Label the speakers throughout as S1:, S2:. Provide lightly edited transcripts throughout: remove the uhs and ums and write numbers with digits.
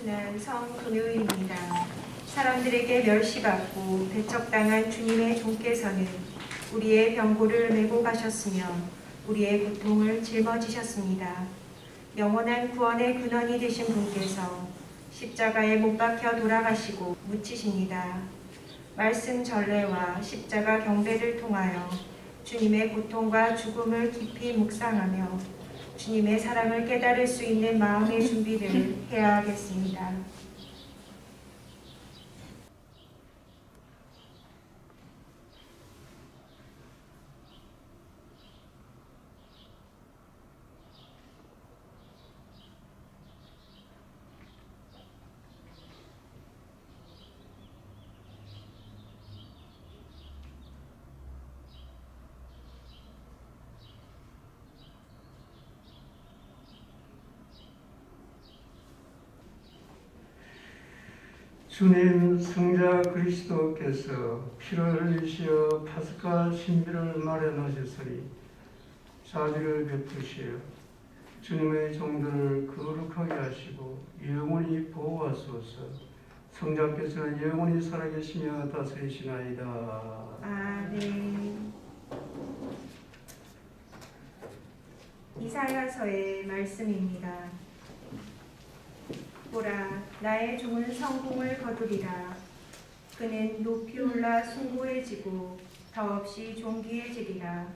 S1: 순환 성금요일입니다. 사람들에게 멸시받고 배척당한 주님의 종께서는 우리의 병고를 메고 가셨으며 우리의 고통을 짊어지셨습니다. 영원한 구원의 근원이 되신 분께서 십자가에 못 박혀 돌아가시고 묻히십니다. 말씀 전례와 십자가 경배를 통하여 주님의 고통과 죽음을 깊이 묵상하며 주님의 사랑을 깨달을 수 있는 마음의 준비를 해야 하겠습니다.
S2: 주님 성자 그리스도께서 피를 흘리시어 파스카 신비를 마련하셨으니 자비를 베푸시어 주님의 종들을 거룩하게 하시고 영원히 보호하소서. 성자께서는 영원히 살아계시며 다스리시나이다.
S1: 아멘. 이사야서의 말씀입니다. 보라, 나의 종은 성공을 거두리라. 그는 높이 올라 숭고해지고 더없이 존귀해지리라.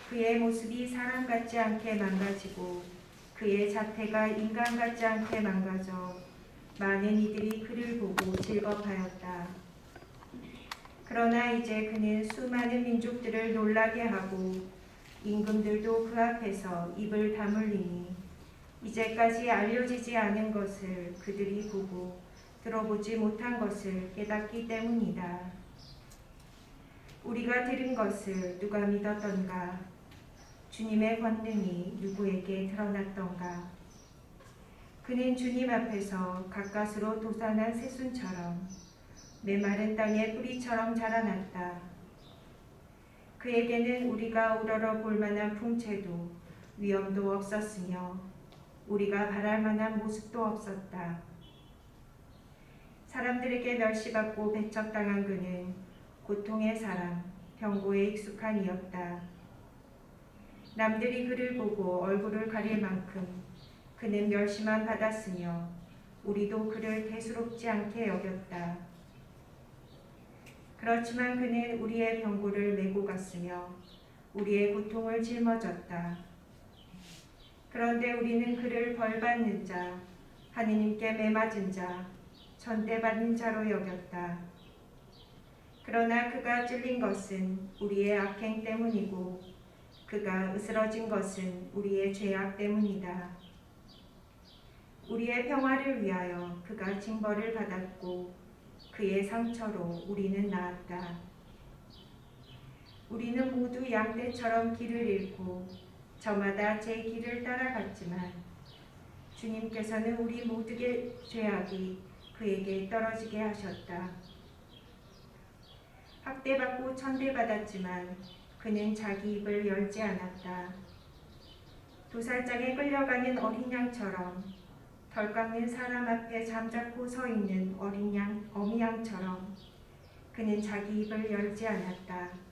S1: 그의 모습이 사람 같지 않게 망가지고 그의 자태가 인간 같지 않게 망가져 많은 이들이 그를 보고 즐겁하였다. 그러나 이제 그는 수많은 민족들을 놀라게 하고 임금들도 그 앞에서 입을 다물리니 이제까지 알려지지 않은 것을 그들이 보고 들어보지 못한 것을 깨닫기 때문이다. 우리가 들은 것을 누가 믿었던가? 주님의 권능이 누구에게 드러났던가? 그는 주님 앞에서 가까스로 돋아난 새순처럼 메마른 땅의 뿌리처럼 자라났다. 그에게는 우리가 우러러 볼 만한 풍채도 위엄도 없었으며 우리가 바랄 만한 모습도 없었다. 사람들에게 멸시받고 배척당한 그는 고통의 사람, 병고에 익숙한 이였다. 남들이 그를 보고 얼굴을 가릴 만큼 그는 멸시만 받았으며 우리도 그를 대수롭지 않게 여겼다. 그렇지만 그는 우리의 병고를 메고 갔으며 우리의 고통을 짊어졌다. 그런데 우리는 그를 벌받는 자, 하느님께 매맞은 자, 전대받는 자로 여겼다. 그러나 그가 찔린 것은 우리의 악행 때문이고 그가 으스러진 것은 우리의 죄악 때문이다. 우리의 평화를 위하여 그가 징벌을 받았고 그의 상처로 우리는 나았다. 우리는 모두 양떼처럼 길을 잃고 저마다 제 길을 따라갔지만 주님께서는 우리 모두의 죄악이 그에게 떨어지게 하셨다. 학대받고 천대받았지만 그는 자기 입을 열지 않았다. 도살장에 끌려가는 어린 양처럼 덜 깎는 사람 앞에 잠자코 서 있는 어미 양처럼 그는 자기 입을 열지 않았다.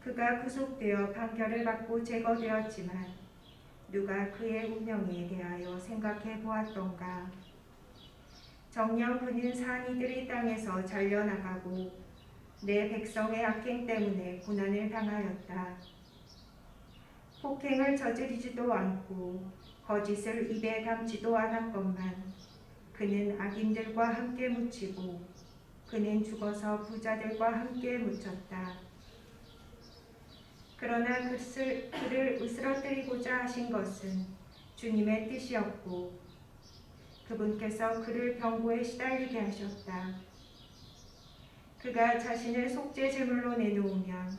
S1: 그가 구속되어 판결을 받고 제거되었지만 누가 그의 운명에 대하여 생각해 보았던가? 정녕 그는 산이들의 땅에서 잘려나가고 내 백성의 악행 때문에 고난을 당하였다. 폭행을 저지르지도 않고 거짓을 입에 담지도 않았건만 그는 악인들과 함께 묻히고 그는 죽어서 부자들과 함께 묻혔다. 그러나 그를 으스러뜨리고자 하신 것은 주님의 뜻이었고 그분께서 그를 병고에 시달리게 하셨다. 그가 자신을 속죄제물로 내놓으면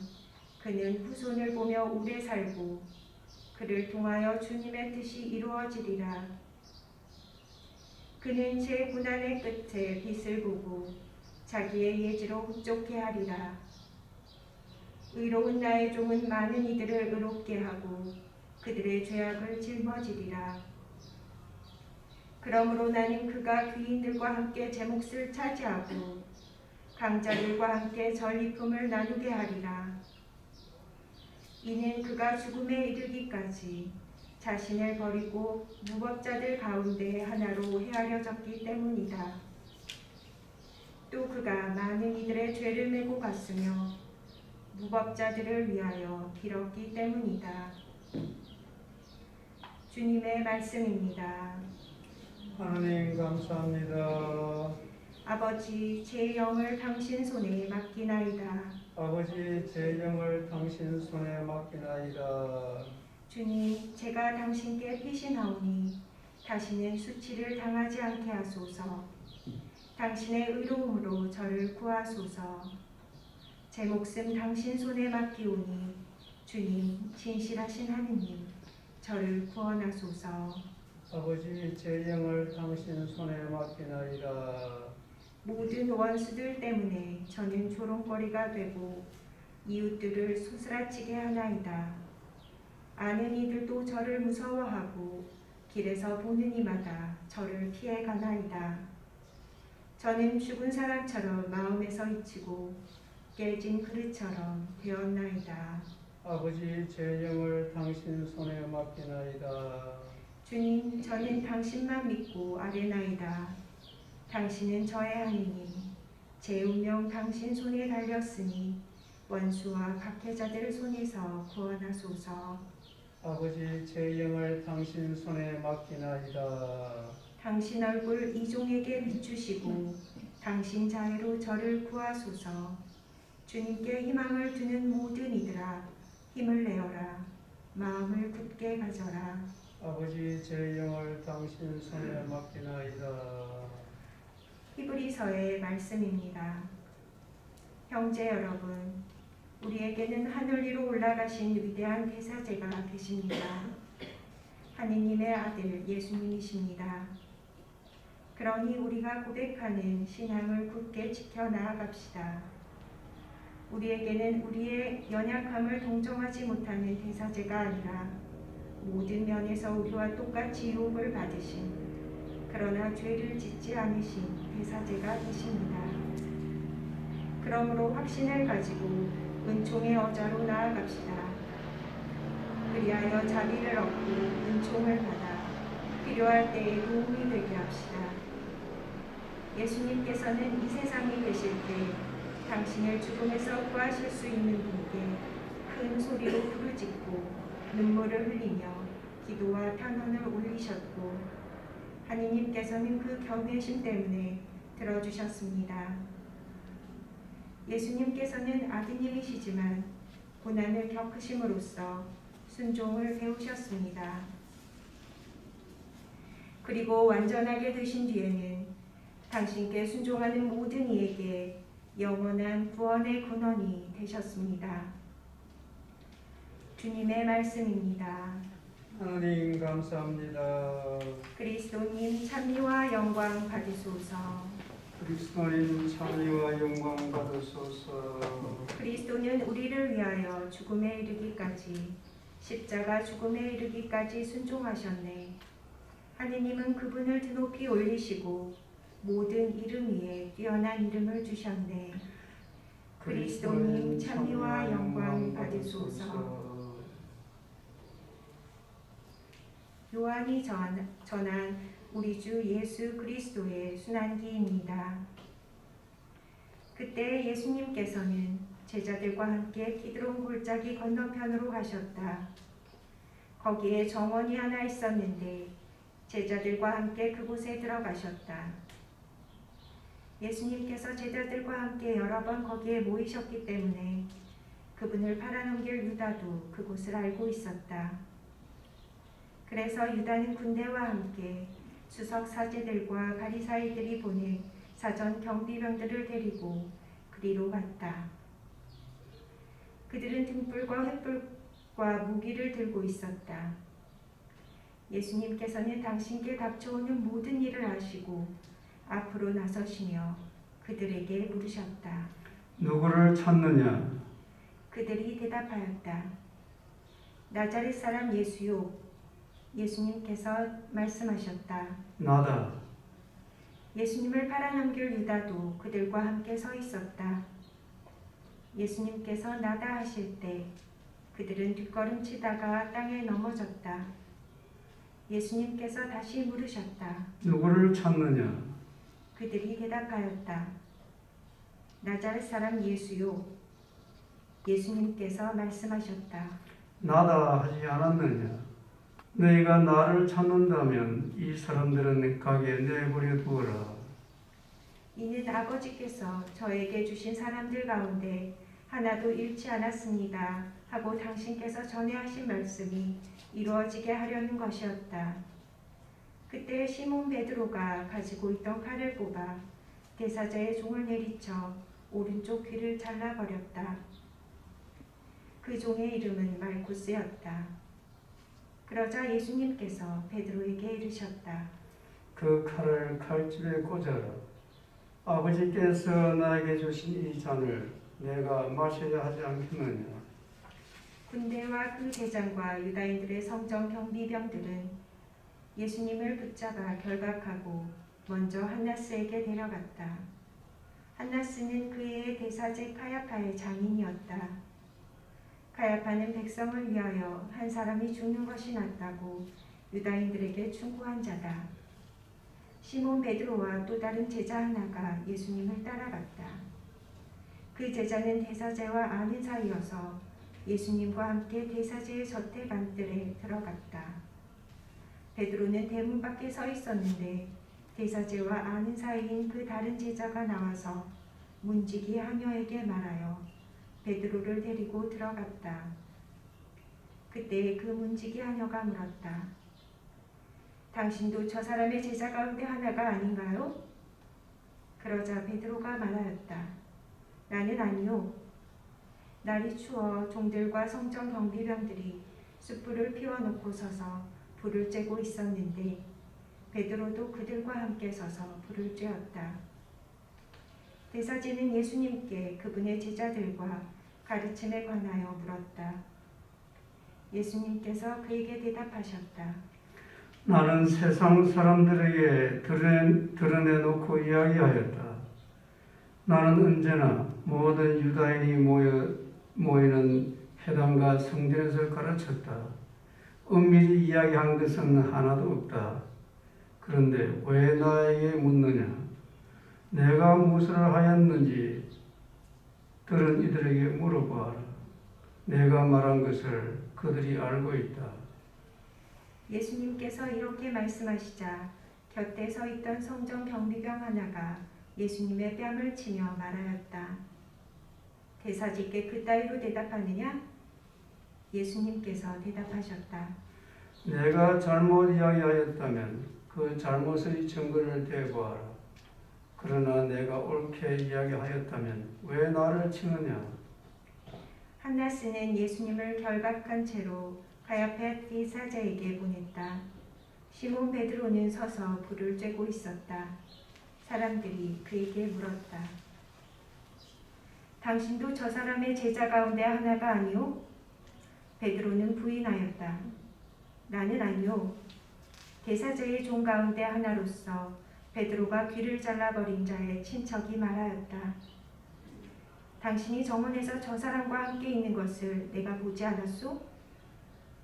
S1: 그는 후손을 보며 오래 살고 그를 통하여 주님의 뜻이 이루어지리라. 그는 제 고난의 끝에 빛을 보고 자기의 예지로 흡족해 하리라. 의로운 나의 종은 많은 이들을 의롭게 하고 그들의 죄악을 짊어지리라. 그러므로 나는 그가 귀인들과 함께 제 몫을 차지하고 강자들과 함께 전리품을 나누게 하리라. 이는 그가 죽음에 이르기까지 자신을 버리고 무법자들 가운데 하나로 헤아려졌기 때문이다. 또 그가 많은 이들의 죄를 메고 갔으며 무법자들을 위하여 빌었기 때문이다. 주님의 말씀입니다.
S2: 하나님 감사합니다.
S1: 아버지, 제 영을 당신 손에 맡기나이다.
S2: 아버지, 제 영을 당신 손에 맡기나이다.
S1: 주님, 제가 당신께 피신하오니 다시는 수치를 당하지 않게 하소서. 당신의 의로움으로 저를 구하소서. 제 목숨 당신 손에 맡기오니 주님, 진실하신 하느님, 저를 구원하소서.
S2: 아버지, 제 영을 당신 손에 맡기나이다.
S1: 모든 원수들 때문에 저는 조롱거리가 되고 이웃들을 소스라치게 하나이다. 아는 이들도 저를 무서워하고 길에서 보는 이마다 저를 피해 가나이다. 저는 죽은 사람처럼 마음에서 잊히고 깨진 그릇처럼 되었나이다.
S2: 아버지, 제 영을 당신 손에 맡기나이다.
S1: 주님, 저는 당신만 믿고 아뢰나이다. 당신은 저의 하느님, 제 운명 당신 손에 달렸으니 원수와 박해자들 손에서 구원하소서.
S2: 아버지, 제 영을 당신 손에 맡기나이다.
S1: 당신 얼굴 이종에게 비추시고 당신 자애로 저를 구하소서. 주님께 희망을 두는 모든 이들아, 힘을 내어라. 마음을 굳게 가져라.
S2: 아버지, 제 영을 당신 손에 맡기나이다.
S1: 히브리서의 말씀입니다. 형제 여러분, 우리에게는 하늘 위로 올라가신 위대한 대사제가 계십니다. 하느님의 아들 예수님이십니다. 그러니 우리가 고백하는 신앙을 굳게 지켜 나아갑시다. 우리에게는 우리의 연약함을 동정하지 못하는 대사제가 아니라 모든 면에서 우리와 똑같이 유혹을 받으신, 그러나 죄를 짓지 않으신 대사제가 되십니다. 그러므로 확신을 가지고 은총의 어자로 나아갑시다. 그리하여 자비를 얻고 은총을 받아 필요할 때에 도움이 되게 합시다. 예수님께서는 이 세상에 계실 때 당신을 죽음에서 구하실 수 있는 분께 큰 소리로 부르짖고 눈물을 흘리며 기도와 탄원을 올리셨고, 하느님께서는 그 경외심 때문에 들어주셨습니다. 예수님께서는 아드님이시지만 고난을 겪으심으로써 순종을 배우셨습니다. 그리고 완전하게 되신 뒤에는 당신께 순종하는 모든 이에게 영원한 구원의 근원이 되셨습니다. 주님의 말씀입니다.
S2: 하나님 감사합니다.
S1: 그리스도님 찬미와 영광 받으소서.
S2: 그리스도님 찬미와 영광 받으소서.
S1: 그리스도는 우리를 위하여 죽음에 이르기까지, 십자가 죽음에 이르기까지 순종하셨네. 하느님은 그분을 드높이 올리시고 모든 이름 위에 뛰어난 이름을 주셨네. 그리스도님 찬미와 영광 받으소서. 요한이 전한 우리 주 예수 그리스도의 순환기입니다. 그때 예수님께서는 제자들과 함께 기드론 골짜기 건너편으로 가셨다. 거기에 정원이 하나 있었는데 제자들과 함께 그곳에 들어가셨다. 예수님께서 제자들과 함께 여러 번 거기에 모이셨기 때문에 그분을 팔아넘길 유다도 그곳을 알고 있었다. 그래서 유다는 군대와 함께 수석 사제들과 바리사이들이 보낸 사전 경비병들을 데리고 그리로 갔다. 그들은 등불과 횃불과 무기를 들고 있었다. 예수님께서는 당신께 닥쳐오는 모든 일을 아시고 앞으로 나서시며 그들에게 물으셨다.
S2: 누구를 찾느냐?
S1: 그들이 대답하였다. 나자렛 사람 예수요. 예수님께서 말씀하셨다.
S2: 나다.
S1: 예수님을 팔아넘길 유다도 그들과 함께 서 있었다. 예수님께서 나다 하실 때 그들은 뒷걸음치다가 땅에 넘어졌다. 예수님께서 다시 물으셨다.
S2: 누구를 찾느냐?
S1: 그들이 대답하였다. 나자렛 사람 예수요. 예수님께서 말씀하셨다.
S2: 나다 하지 않았느냐? 너희가 나를 찾는다면 이 사람들은 가게 내버려 두어라.
S1: 이는 아버지께서 저에게 주신 사람들 가운데 하나도 잃지 않았습니다 하고 당신께서 전에 하신 말씀이 이루어지게 하려는 것이었다. 그때 시몬 베드로가 가지고 있던 칼을 뽑아 대사자의 종을 내리쳐 오른쪽 귀를 잘라버렸다. 그 종의 이름은 말쿠스였다. 그러자 예수님께서 베드로에게 이르셨다.
S2: 그 칼을 칼집에 꽂아라. 아버지께서 나에게 주신 이 잔을 내가 마셔야 하지 않겠느냐?
S1: 군대와 그 대장과 유다인들의 성전 경비병들은 예수님을 붙잡아 결박하고 먼저 한나스에게 데려갔다. 한나스는 그 해의 대사제 카야파의 장인이었다. 카야파는 백성을 위하여 한 사람이 죽는 것이 낫다고 유다인들에게 충고한 자다. 시몬 베드로와 또 다른 제자 하나가 예수님을 따라갔다. 그 제자는 대사제와 아는 사이여서 예수님과 함께 대사제의 저택 안뜰에 들어갔다. 베드로는 대문 밖에 서 있었는데 대사제와 아는 사이인 그 다른 제자가 나와서 문지기 하녀에게 말하여 베드로를 데리고 들어갔다. 그때 그 문지기 하녀가 물었다. 당신도 저 사람의 제자 가운데 하나가 아닌가요? 그러자 베드로가 말하였다. 나는 아니요. 날이 추워 종들과 성전 경비병들이 숯불을 피워놓고 서서 불을 쬐고 있었는데 베드로도 그들과 함께 서서 불을 쬐었다. 대사제는 예수님께 그분의 제자들과 가르침에 관하여 물었다. 예수님께서 그에게 대답하셨다.
S2: 나는 세상 사람들에게 드러내놓고 이야기하였다. 나는 언제나 모든 유다인이 모이는 회당과 성전에서 가르쳤다. 엄밀히 이야기한 것은 하나도 없다. 그런데 왜 나에게 묻느냐? 내가 무엇을 하였는지 들은 이들에게 물어보아라. 내가 말한 것을 그들이 알고 있다.
S1: 예수님께서 이렇게 말씀하시자 곁에 서 있던 성전 경비병 하나가 예수님의 뺨을 치며 말하였다. 대사지께 그따위로 대답하느냐? 예수님께서 대답하셨다.
S2: 내가 잘못 이야기하였다면 그 잘못의 증거를 대보아라. 그러나 내가 옳게 이야기하였다면 왜 나를 치느냐?
S1: 한나스는 예수님을 결박한 채로 가야파 대사제에게 보냈다. 시몬 베드로는 서서 불을 쬐고 있었다. 사람들이 그에게 물었다. 당신도 저 사람의 제자 가운데 하나가 아니오? 베드로는 부인하였다. 나는 아니오. 대사제의 종 가운데 하나로서 베드로가 귀를 잘라버린 자의 친척이 말하였다. 당신이 정원에서 저 사람과 함께 있는 것을 내가 보지 않았소?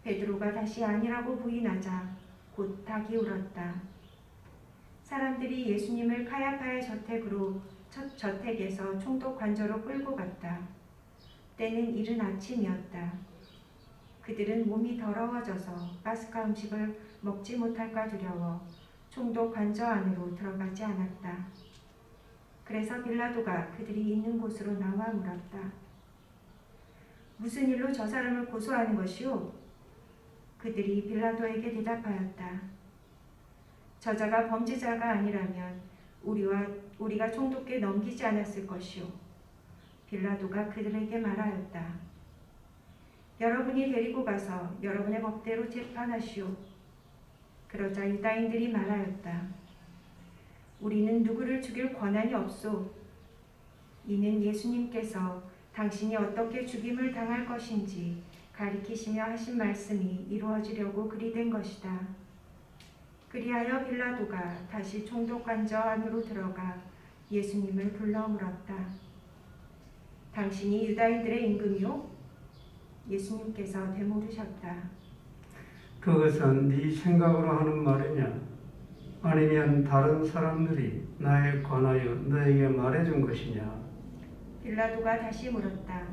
S1: 베드로가 다시 아니라고 부인하자 곧 닭이 울었다. 사람들이 예수님을 카야파의 저택에서 총독 관저로 끌고 갔다. 때는 이른 아침이었다. 그들은 몸이 더러워져서 파스카 음식을 먹지 못할까 두려워 총독 관저 안으로 들어가지 않았다. 그래서 빌라도가 그들이 있는 곳으로 나와 물었다. 무슨 일로 저 사람을 고소하는 것이오? 그들이 빌라도에게 대답하였다. 저자가 범죄자가 아니라면 우리가 총독께 넘기지 않았을 것이오. 빌라도가 그들에게 말하였다. 여러분이 데리고 가서 여러분의 법대로 재판하시오. 그러자 유다인들이 말하였다. 우리는 누구를 죽일 권한이 없소. 이는 예수님께서 당신이 어떻게 죽임을 당할 것인지 가리키시며 하신 말씀이 이루어지려고 그리 된 것이다. 그리하여 빌라도가 다시 총독관저 안으로 들어가 예수님을 불러 물었다. 당신이 유다인들의 임금이요? 예수님께서 되물으셨다.
S2: 그것은 네 생각으로 하는 말이냐? 아니면 다른 사람들이 나에 관하여 너에게 말해준 것이냐?
S1: 빌라도가 다시 물었다.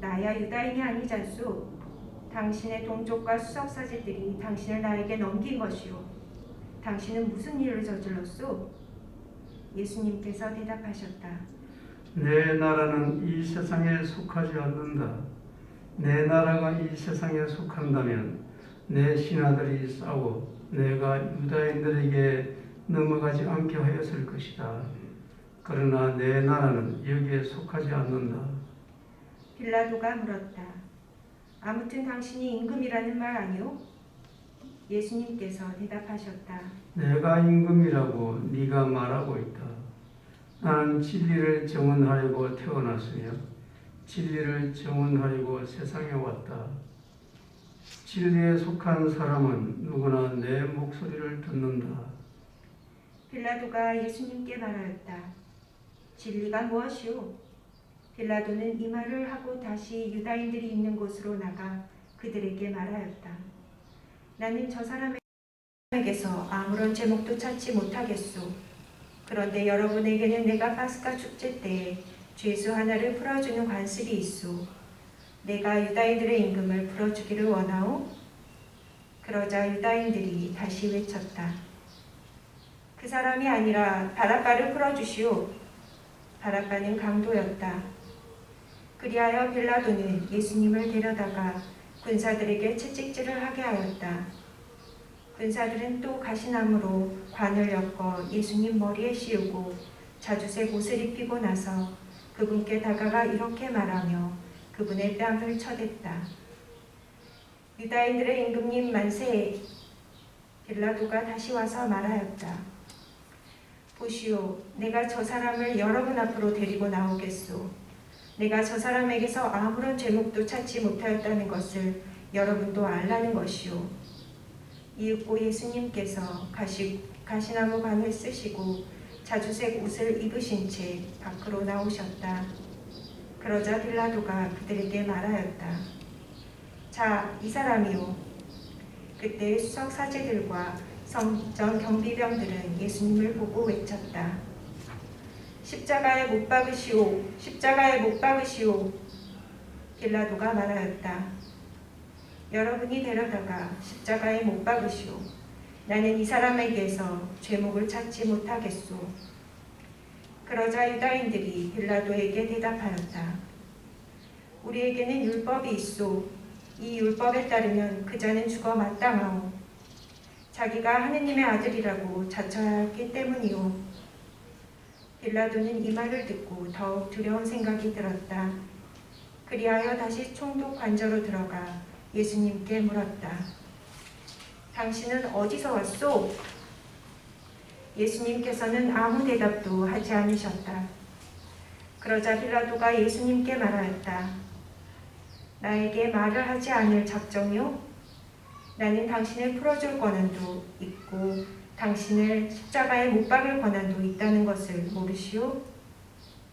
S1: 나야 유다인이 아니잖소. 당신의 동족과 수석사제들이 당신을 나에게 넘긴 것이오. 당신은 무슨 일을 저질렀소? 예수님께서 대답하셨다.
S2: 내 나라는 이 세상에 속하지 않는다. 내 나라가 이 세상에 속한다면 내 신하들이 싸워 내가 유다인들에게 넘어가지 않게 하였을 것이다. 그러나 내 나라는 여기에 속하지 않는다.
S1: 빌라도가 물었다. 아무튼 당신이 임금이라는 말 아니오? 예수님께서 대답하셨다.
S2: 내가 임금이라고 네가 말하고 있다. 나는 진리를 증언하려고 태어났으며 진리를 증언하려고 세상에 왔다. 진리에 속한 사람은 누구나 내 목소리를 듣는다.
S1: 빌라도가 예수님께 말하였다. 진리가 무엇이오? 빌라도는 이 말을 하고 다시 유다인들이 있는 곳으로 나가 그들에게 말하였다. 나는 저 사람에게서 아무런 제목도 찾지 못하겠소. 그런데 여러분에게는 내가 파스카 축제 때에 죄수 하나를 풀어주는 관습이 있소. 내가 유다인들의 임금을 풀어주기를 원하오? 그러자 유다인들이 다시 외쳤다. 그 사람이 아니라 바라바를 풀어주시오. 바라바는 강도였다. 그리하여 빌라도는 예수님을 데려다가 군사들에게 채찍질을 하게 하였다. 군사들은 또 가시나무로 관을 엮어 예수님 머리에 씌우고 자주색 옷을 입히고 나서 그분께 다가가 이렇게 말하며 그분의 뺨을 쳐댔다. 유다인들의 임금님 만세! 빌라도가 다시 와서 말하였다. 보시오, 내가 저 사람을 여러분 앞으로 데리고 나오겠소. 내가 저 사람에게서 아무런 제목도 찾지 못하였다는 것을 여러분도 알라는 것이오. 이윽고 예수님께서 가시나무 관을 쓰시고 자주색 옷을 입으신 채 밖으로 나오셨다. 그러자 빌라도가 그들에게 말하였다. 자, 이 사람이요. 그때 수석 사제들과 성전 경비병들은 예수님을 보고 외쳤다. 십자가에 못 박으시오. 십자가에 못 박으시오. 빌라도가 말하였다. 여러분이 데려다가 십자가에 못 박으시오. 나는 이 사람에게서 죄목을 찾지 못하겠소. 그러자 유다인들이 빌라도에게 대답하였다. 우리에게는 율법이 있소. 이 율법에 따르면 그 자는 죽어 마땅하오. 자기가 하느님의 아들이라고 자처해야 했기 때문이오. 빌라도는 이 말을 듣고 더욱 두려운 생각이 들었다. 그리하여 다시 총독 관저로 들어가 예수님께 물었다. 당신은 어디서 왔소? 예수님께서는 아무 대답도 하지 않으셨다. 그러자 빌라도가 예수님께 말하였다. 나에게 말을 하지 않을 작정이요? 나는 당신을 풀어줄 권한도 있고 당신을 십자가에 못 박을 권한도 있다는 것을 모르시오?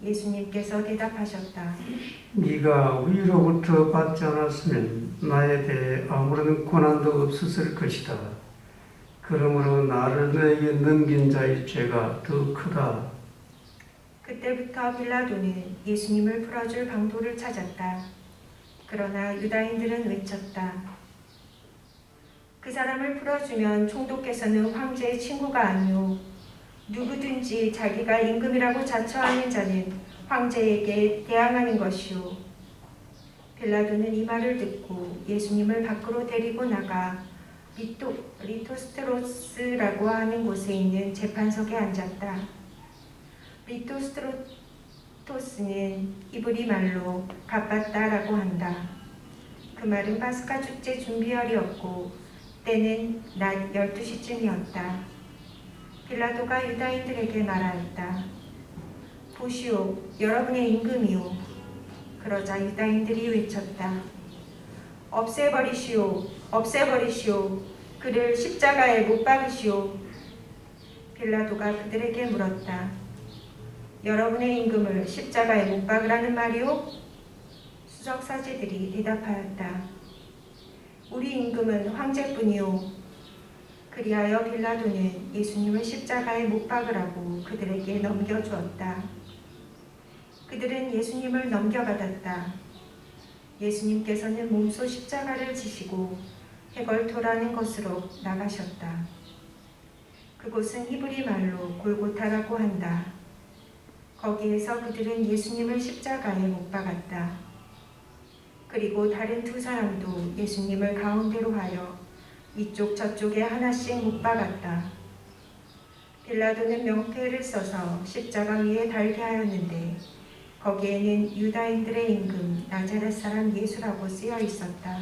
S1: 예수님께서 대답하셨다.
S2: 네가 위로부터 받지 않았으면 나에 대해 아무런 권한도 없었을 것이다. 그러므로 나를 너에게 넘긴 자의 죄가 더 크다.
S1: 그때부터 빌라도는 예수님을 풀어줄 방도를 찾았다. 그러나 유다인들은 외쳤다. 그 사람을 풀어주면 총독께서는 황제의 친구가 아니오. 누구든지 자기가 임금이라고 자처하는 자는 황제에게 대항하는 것이오. 빌라도는 이 말을 듣고 예수님을 밖으로 데리고 나가 리토스트로스라고 하는 곳에 있는 재판석에 앉았다. 리토스트로스는 이브리 말로 가빴다라고 한다. 그 말은 파스카 축제 준비열이었고 때는 낮 12시쯤이었다. 빌라도가 유다인들에게 말하였다. 보시오, 여러분의 임금이오. 그러자 유다인들이 외쳤다. 없애버리시오, 없애버리시오. 그를 십자가에 못 박으시오. 빌라도가 그들에게 물었다. 여러분의 임금을 십자가에 못 박으라는 말이오? 수석사제들이 대답하였다. 우리 임금은 황제뿐이오. 그리하여 빌라도는 예수님을 십자가에 못 박으라고 그들에게 넘겨주었다. 그들은 예수님을 넘겨받았다. 예수님께서는 몸소 십자가를 지시고 해걸토라는 곳으로 나가셨다. 그곳은 히브리 말로 골고타라고 한다. 거기에서 그들은 예수님을 십자가에 못 박았다. 그리고 다른 두 사람도 예수님을 가운데로 하여 이쪽 저쪽에 하나씩 못 박았다. 빌라도는 명패를 써서 십자가 위에 달게 하였는데 거기에는 유다인들의 임금 나자렛 사람 예수라고 쓰여 있었다.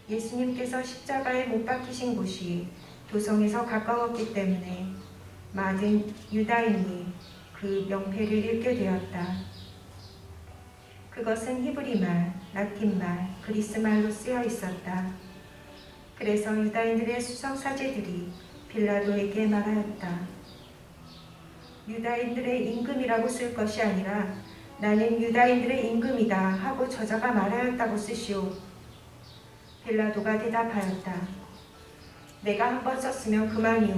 S1: 예수님께서 십자가에 못 박히신 곳이 도성에서 가까웠기 때문에 많은 유다인이 그 명패를 읽게 되었다. 그것은 히브리말, 라틴말, 그리스말로 쓰여 있었다. 그래서 유다인들의 수석사제들이 빌라도에게 말하였다. 유다인들의 임금이라고 쓸 것이 아니라 나는 유다인들의 임금이다 하고 저자가 말하였다고 쓰시오. 빌라도가 대답하였다. 내가 한 번 썼으면 그만이오.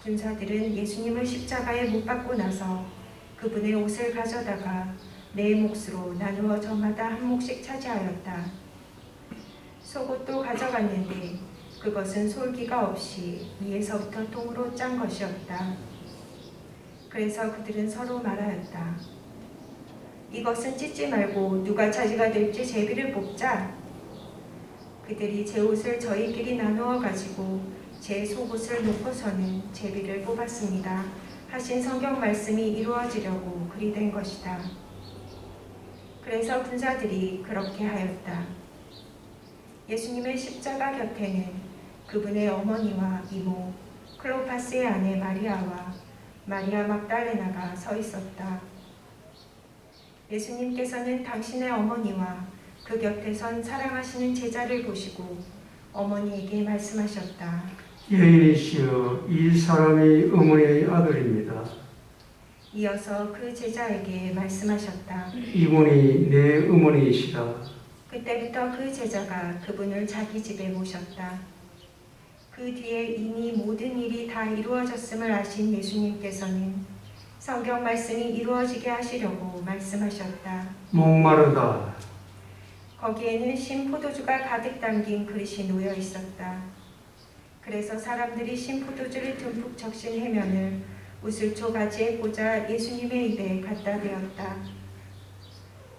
S1: 군사들은 예수님을 십자가에 못 박고 나서 그분의 옷을 가져다가 네 몫으로 나누어 저마다 한 몫씩 차지하였다. 속옷도 가져갔는데 그것은 솔기가 없이 위에서부터 통으로 짠 것이었다. 그래서 그들은 서로 말하였다. 이것은 찢지 말고 누가 차지가 될지 제비를 뽑자. 그들이 제 옷을 저희끼리 나누어 가지고 제 속옷을 놓고서는 제비를 뽑았습니다. 하신 성경 말씀이 이루어지려고 그리 된 것이다. 그래서 군사들이 그렇게 하였다. 예수님의 십자가 곁에는 그분의 어머니와 이모 클로파스의 아내 마리아와 마리아 막달레나가 서 있었다. 예수님께서는 당신의 어머니와 그 곁에 선 사랑하시는 제자를 보시고 어머니에게 말씀하셨다.
S2: 여인이시여, 이 사람이 어머니의 아들입니다.
S1: 이어서 그 제자에게 말씀하셨다.
S2: 이분이 내 어머니이시다.
S1: 그때부터 그 제자가 그분을 자기 집에 모셨다. 그 뒤에 이미 모든 일이 다 이루어졌음을 아신 예수님께서는 성경 말씀이 이루어지게 하시려고 말씀하셨다.
S2: 목마르다.
S1: 거기에는 신포도주가 가득 담긴 그릇이 놓여 있었다. 그래서 사람들이 신포도주를 듬뿍 적신 해면을 우슬초 가지에 꽂아 예수님의 입에 갖다 대었다.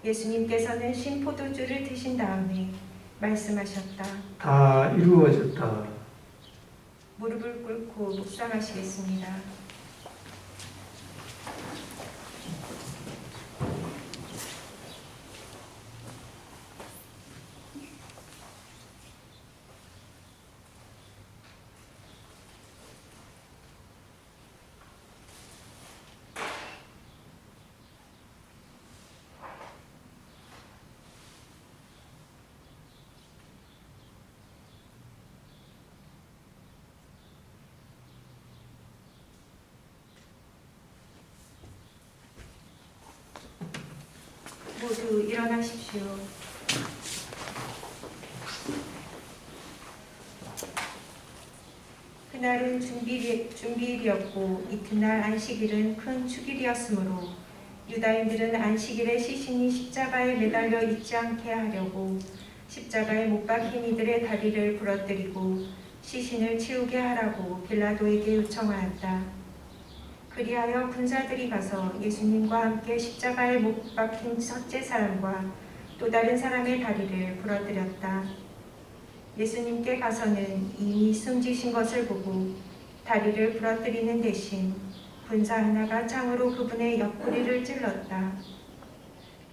S1: 예수님께서는 신포도주를 드신 다음에 말씀하셨다.
S2: 다 이루어졌다.
S1: 무릎을 꿇고 묵상하시겠습니다. 모두 일어나십시오. 그날은 준비일이었고 이튿날 안식일은 큰 축일이었으므로 유다인들은 안식일에 시신이 십자가에 매달려 있지 않게 하려고 십자가에 못 박힌 이들의 다리를 부러뜨리고 시신을 치우게 하라고 빌라도에게 요청하였다. 그리하여 군사들이 가서 예수님과 함께 십자가에 못 박힌 첫째 사람과 또 다른 사람의 다리를 부러뜨렸다. 예수님께 가서는 이미 숨지신 것을 보고 다리를 부러뜨리는 대신 군사 하나가 창으로 그분의 옆구리를 찔렀다.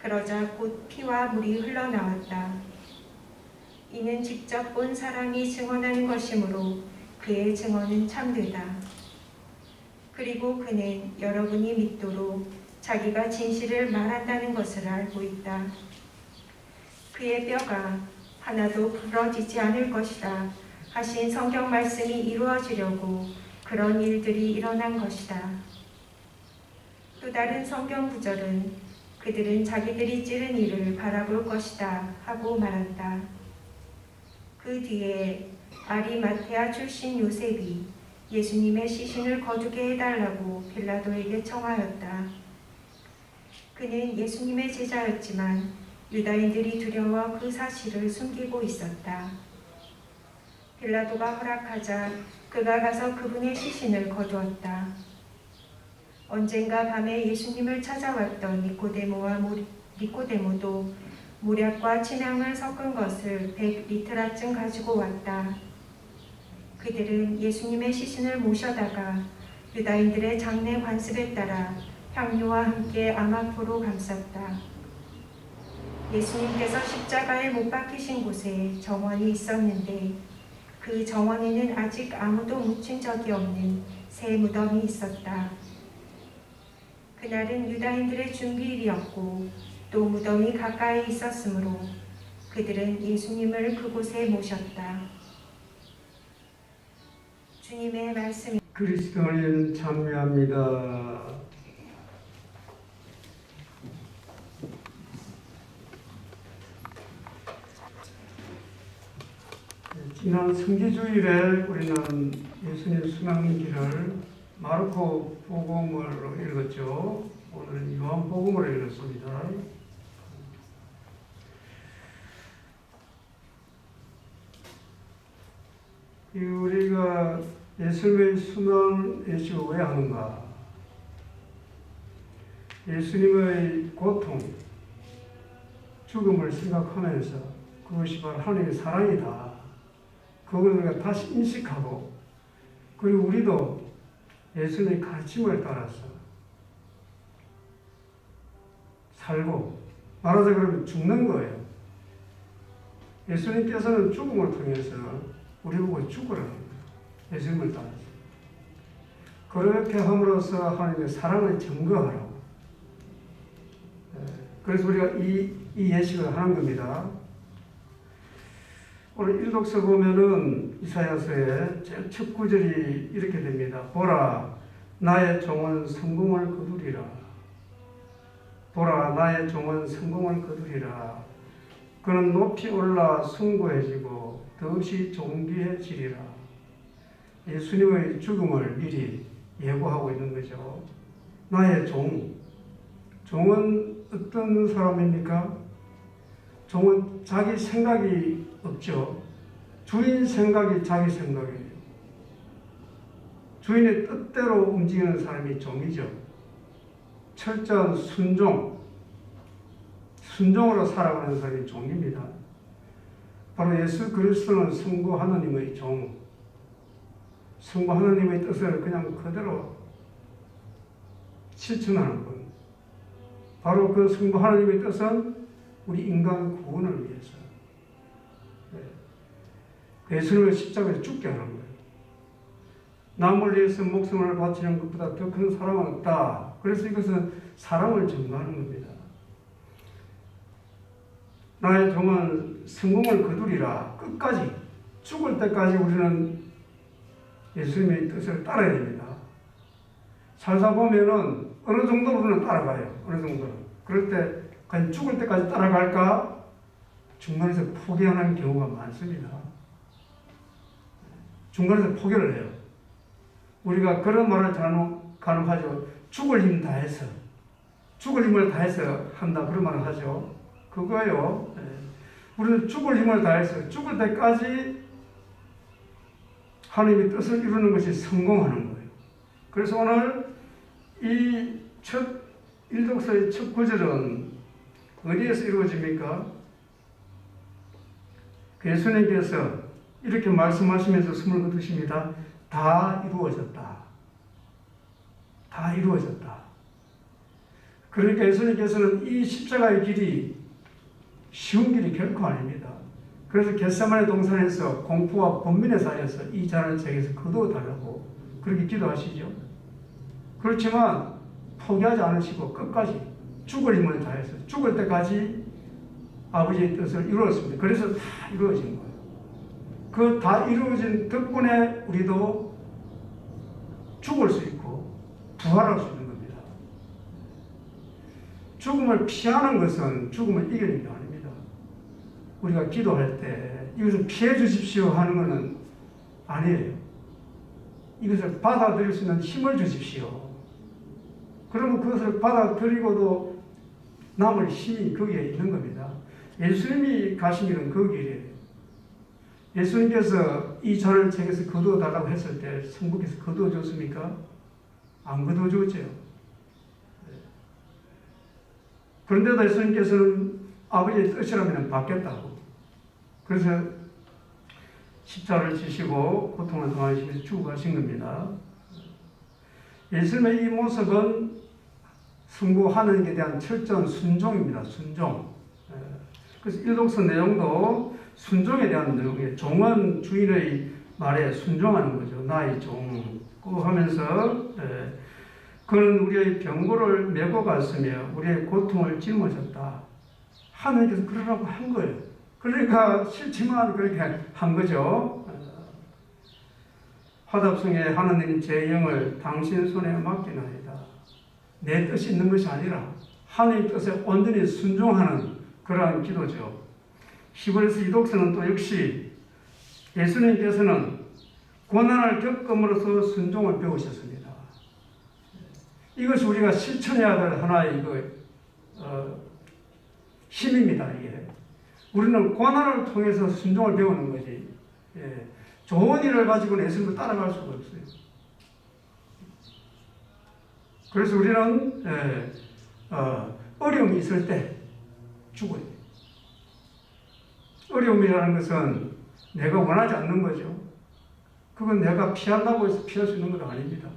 S1: 그러자 곧 피와 물이 흘러나왔다. 이는 직접 본 사람이 증언하는 것이므로 그의 증언은 참되다. 그리고 그는 여러분이 믿도록 자기가 진실을 말한다는 것을 알고 있다. 그의 뼈가 하나도 부러지지 않을 것이다 하신 성경 말씀이 이루어지려고 그런 일들이 일어난 것이다. 또 다른 성경 구절은 그들은 자기들이 찌른 이를 바라볼 것이다 하고 말한다. 그 뒤에 아리마테아 출신 요셉이 예수님의 시신을 거두게 해달라고 빌라도에게 청하였다. 그는 예수님의 제자였지만 유다인들이 두려워 그 사실을 숨기고 있었다. 빌라도가 허락하자 그가 가서 그분의 시신을 거두었다. 언젠가 밤에 예수님을 찾아왔던 니코데모도 모략과 침향을 섞은 것을 100리트라쯤 가지고 왔다. 그들은 예수님의 시신을 모셔다가 유다인들의 장례 관습에 따라 향료와 함께 암암포로 감쌌다. 예수님께서 십자가에 못 박히신 곳에 정원이 있었는데 그 정원에는 아직 아무도 묻힌 적이 없는 새 무덤이 있었다. 그날은 유다인들의 준비일이었고 또 무덤이 가까이 있었으므로 그들은 예수님을 그곳에 모셨다. 주님의 말씀이
S2: 그리스도인 참여합니다. 지난 성지주일에 우리는 예수님 순환길을 마르코 복음으로 읽었죠. 오늘은 요한 복음으로 읽었습니다. 우리가 예수님의 순환 예식을 왜 하는가? 예수님의 고통, 죽음을 생각하면서 그것이 바로 하나님의 사랑이다. 그걸 우리가 다시 인식하고, 그리고 우리도 예수님의 가르침을 따라서 살고, 말하자 그러면 죽는 거예요. 예수님께서는 죽음을 통해서 우리 보고 죽으라는 거예요. 예수님을 따라서. 그렇게 함으로써 하나님의 사랑을 증거하라고. 그래서 우리가 이 예식을 하는 겁니다. 오늘 일독서 보면은 이사야서의 제일 첫 구절이 이렇게 됩니다. 보라, 나의 종은 성공을 거두리라. 보라, 나의 종은 성공을 거두리라. 그는 높이 올라 숭고해지고 더없이 존귀해지리라. 예수님의 죽음을 미리 예고하고 있는 거죠. 나의 종은 어떤 사람입니까? 종은 자기 생각이 없죠. 주인 생각이 자기 생각이에요. 주인의 뜻대로 움직이는 사람이 종이죠. 철저한 순종으로 살아가는 사람이 종입니다. 바로 예수 그리스도는 성부 하나님의 종, 성부 하나님의 뜻을 그냥 그대로 실천하는 분. 바로 그 성부 하나님의 뜻은 우리 인간 구원을 위해서 예수님을 십자가에 죽게 하는 거예요. 남을 위해서 목숨을 바치는 것보다 더 큰 사랑은 없다. 그래서 이것은 사랑을 증거하는 겁니다. 나의 종은 성공을 거두리라. 끝까지, 죽을 때까지 우리는 예수님의 뜻을 따라야 됩니다. 살다 보면은 어느 정도로는 따라가요. 어느 정도는. 그럴 때 과연 죽을 때까지 따라갈까? 중간에서 포기하는 경우가 많습니다. 중간에서 포기를 해요. 우리가 그런 말을 가능하죠. 죽을 힘 다해서, 죽을 힘을 다해서 한다. 그런 말을 하죠. 그거예요. 우리는 죽을 힘을 다해서 죽을 때까지 하나님의 뜻을 이루는 것이 성공하는 거예요. 그래서 오늘 이 첫 일독서의 첫 구절은 어디에서 이루어집니까? 예수님께서 이렇게 말씀하시면서 숨을 거두십니다. 다 이루어졌다. 다 이루어졌다. 그러니까 예수님께서는 이 십자가의 길이 쉬운 길이 결코 아닙니다. 그래서 겟세마네 동산에서 공포와 번민의 사이에서 이 잔을 제게서 거두어 달라고 그렇게 기도하시죠. 그렇지만 포기하지 않으시고 끝까지 죽을 힘을 다해서 죽을 때까지 아버지의 뜻을 이루었습니다. 그래서 다 이루어진 거예요. 그 다 이루어진 덕분에 우리도 죽을 수 있고 부활할 수 있는 겁니다. 죽음을 피하는 것은 죽음을 이기는 게 아닙니다. 우리가 기도할 때 이것을 피해 주십시오 하는 것은 아니에요. 이것을 받아들일 수 있는 힘을 주십시오. 그러면 그것을 받아들이고도 남을 힘이 거기에 있는 겁니다. 예수님이 가신 길은 그 길이에요. 예수님께서 이 잔을 제게서 거두어달라고 했을 때 성부께서 거두어줬습니까? 안 거두어줬죠. 그런데도 예수님께서는 아버지의 뜻이라면 받겠다고. 그래서 십자가를 지시고 고통을 당하시면서 죽어가신 겁니다. 예수님의 이 모습은 성부 하나님께 대한 철저한 순종입니다. 순종. 그래서 일독서 내용도 순종에 대한 내용이에요. 종은 주인의 말에 순종하는 거죠. 나의 종. 하면서 그는 우리의 병고를 메고 갔으며 우리의 고통을 짊어졌다. 하나님께서 그러라고 한 거예요. 그러니까 싫지만 그렇게 한 거죠. 화답성에 하나님 제 영을 당신 손에 맡기나이다. 내 뜻이 있는 것이 아니라 하나님 뜻에 온전히 순종하는 그러한 기도죠. 히브리서 이독서는 또 역시 예수님께서는 고난을 겪음으로써 순종을 배우셨습니다. 이것이 우리가 실천해야 될 하나의 힘입니다. 이게 우리는 고난을 통해서 순종을 배우는 거지. 좋은 일을 가지고는 예수님을 따라갈 수가 없어요. 그래서 우리는 어려움이 있을 때 죽어요. 어려움이라는 것은 내가 원하지 않는 거죠. 그건 내가 피한다고 해서 피할 수 있는 건 아닙니다.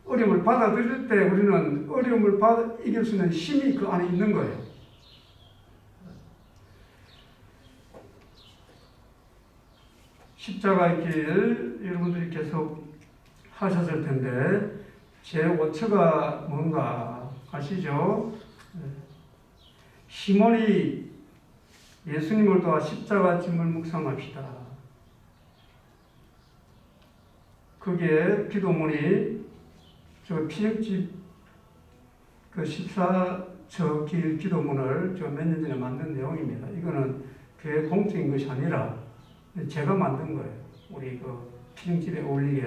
S2: 어려움을 받아들일 때 우리는 어려움을 이길 수 있는 힘이 그 안에 있는 거예요. 십자가의 길 여러분들이 계속 하셨을 텐데 제 5처가 뭔가 아시죠? 시몬이 예수님을 도와 십자가 짐을 묵상합시다. 그게 기도문이 저 피역집 그 14저 길 기도문을 저 몇 년 전에 만든 내용입니다. 이거는 교회 공적인 것이 아니라 제가 만든 거예요. 우리 그 피역집에 어울리게.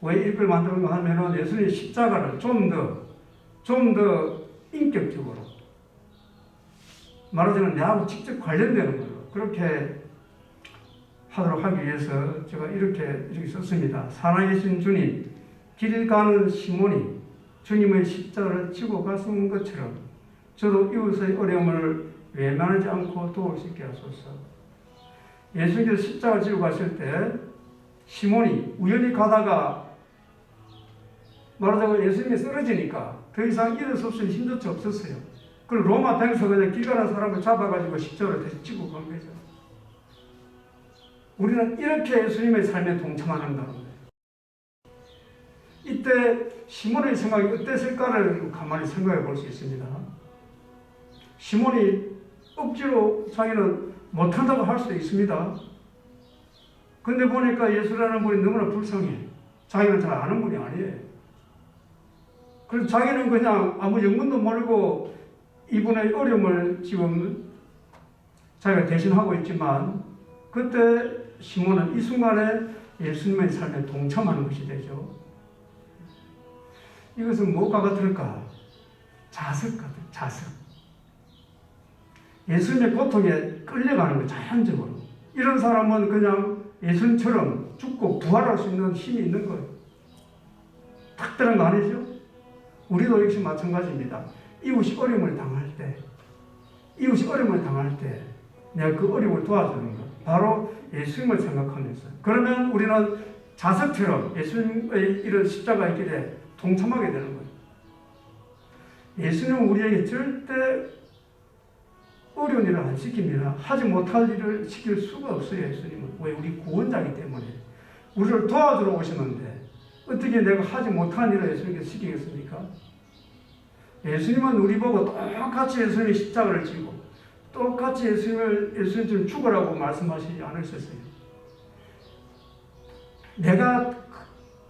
S2: 왜 이걸 만드는가 하면은 예수님의 십자가를 좀 더 인격적으로 말하자면 내하고 직접 관련되는 걸로 그렇게 하도록 하기 위해서 제가 이렇게 썼습니다. 살아계신 주님, 길 가는 시몬이 주님의 십자가를 지고 가신 것처럼 저도 이웃의 어려움을 외면하지 않고 도울 수 있게 하소서. 예수님께서 십자가를 지고 가실 때 시몬이 우연히 가다가 말하자면 예수님이 쓰러지니까 더 이상 일어설 수 있는 힘조차 없었어요. 그리고 로마 병사가 그냥 길 가는 사람을 잡아가지고 십자가를 다시 찍고 간 거죠. 우리는 이렇게 예수님의 삶에 동참한다는 거예요. 이때 시몬의 생각이 어땠을까를 가만히 생각해 볼 수 있습니다. 시몬이 억지로 자기는 못한다고 할 수도 있습니다. 근데 보니까 예수라는 분이 너무나 불쌍해. 자기는 잘 아는 분이 아니에요. 그래서 자기는 그냥 아무 연근도 모르고 이분의 어려움을 지금 자기가 대신하고 있지만 그때 시몬은 이 순간에 예수님의 삶에 동참하는 것이 되죠. 이것은 뭐가 같을까? 자석 같아요. 자석. 예수님의 고통에 끌려가는 거예요. 자연적으로. 이런 사람은 그냥 예수님처럼 죽고 부활할 수 있는 힘이 있는 거예요. 특별한 거 아니죠? 우리도 역시 마찬가지입니다. 이웃이 어려움을 당할 때 내가 그 어려움을 도와주는 것. 바로 예수님을 생각하면서. 그러면 우리는 자석처럼 예수님의 이런 십자가의 길에 동참하게 되는 거예요. 예수님은 우리에게 절대 어려운 일을 안 시킵니다. 하지 못할 일을 시킬 수가 없어요. 예수님은. 왜? 우리 구원자이기 때문에. 우리를 도와주러 오시는데 어떻게 내가 하지 못한 일을 예수님께 시키겠습니까? 예수님은 우리 보고 똑같이 예수님의 십자가를 지고 똑같이 예수님처럼 죽으라고 말씀하시지 않으셨어요. 내가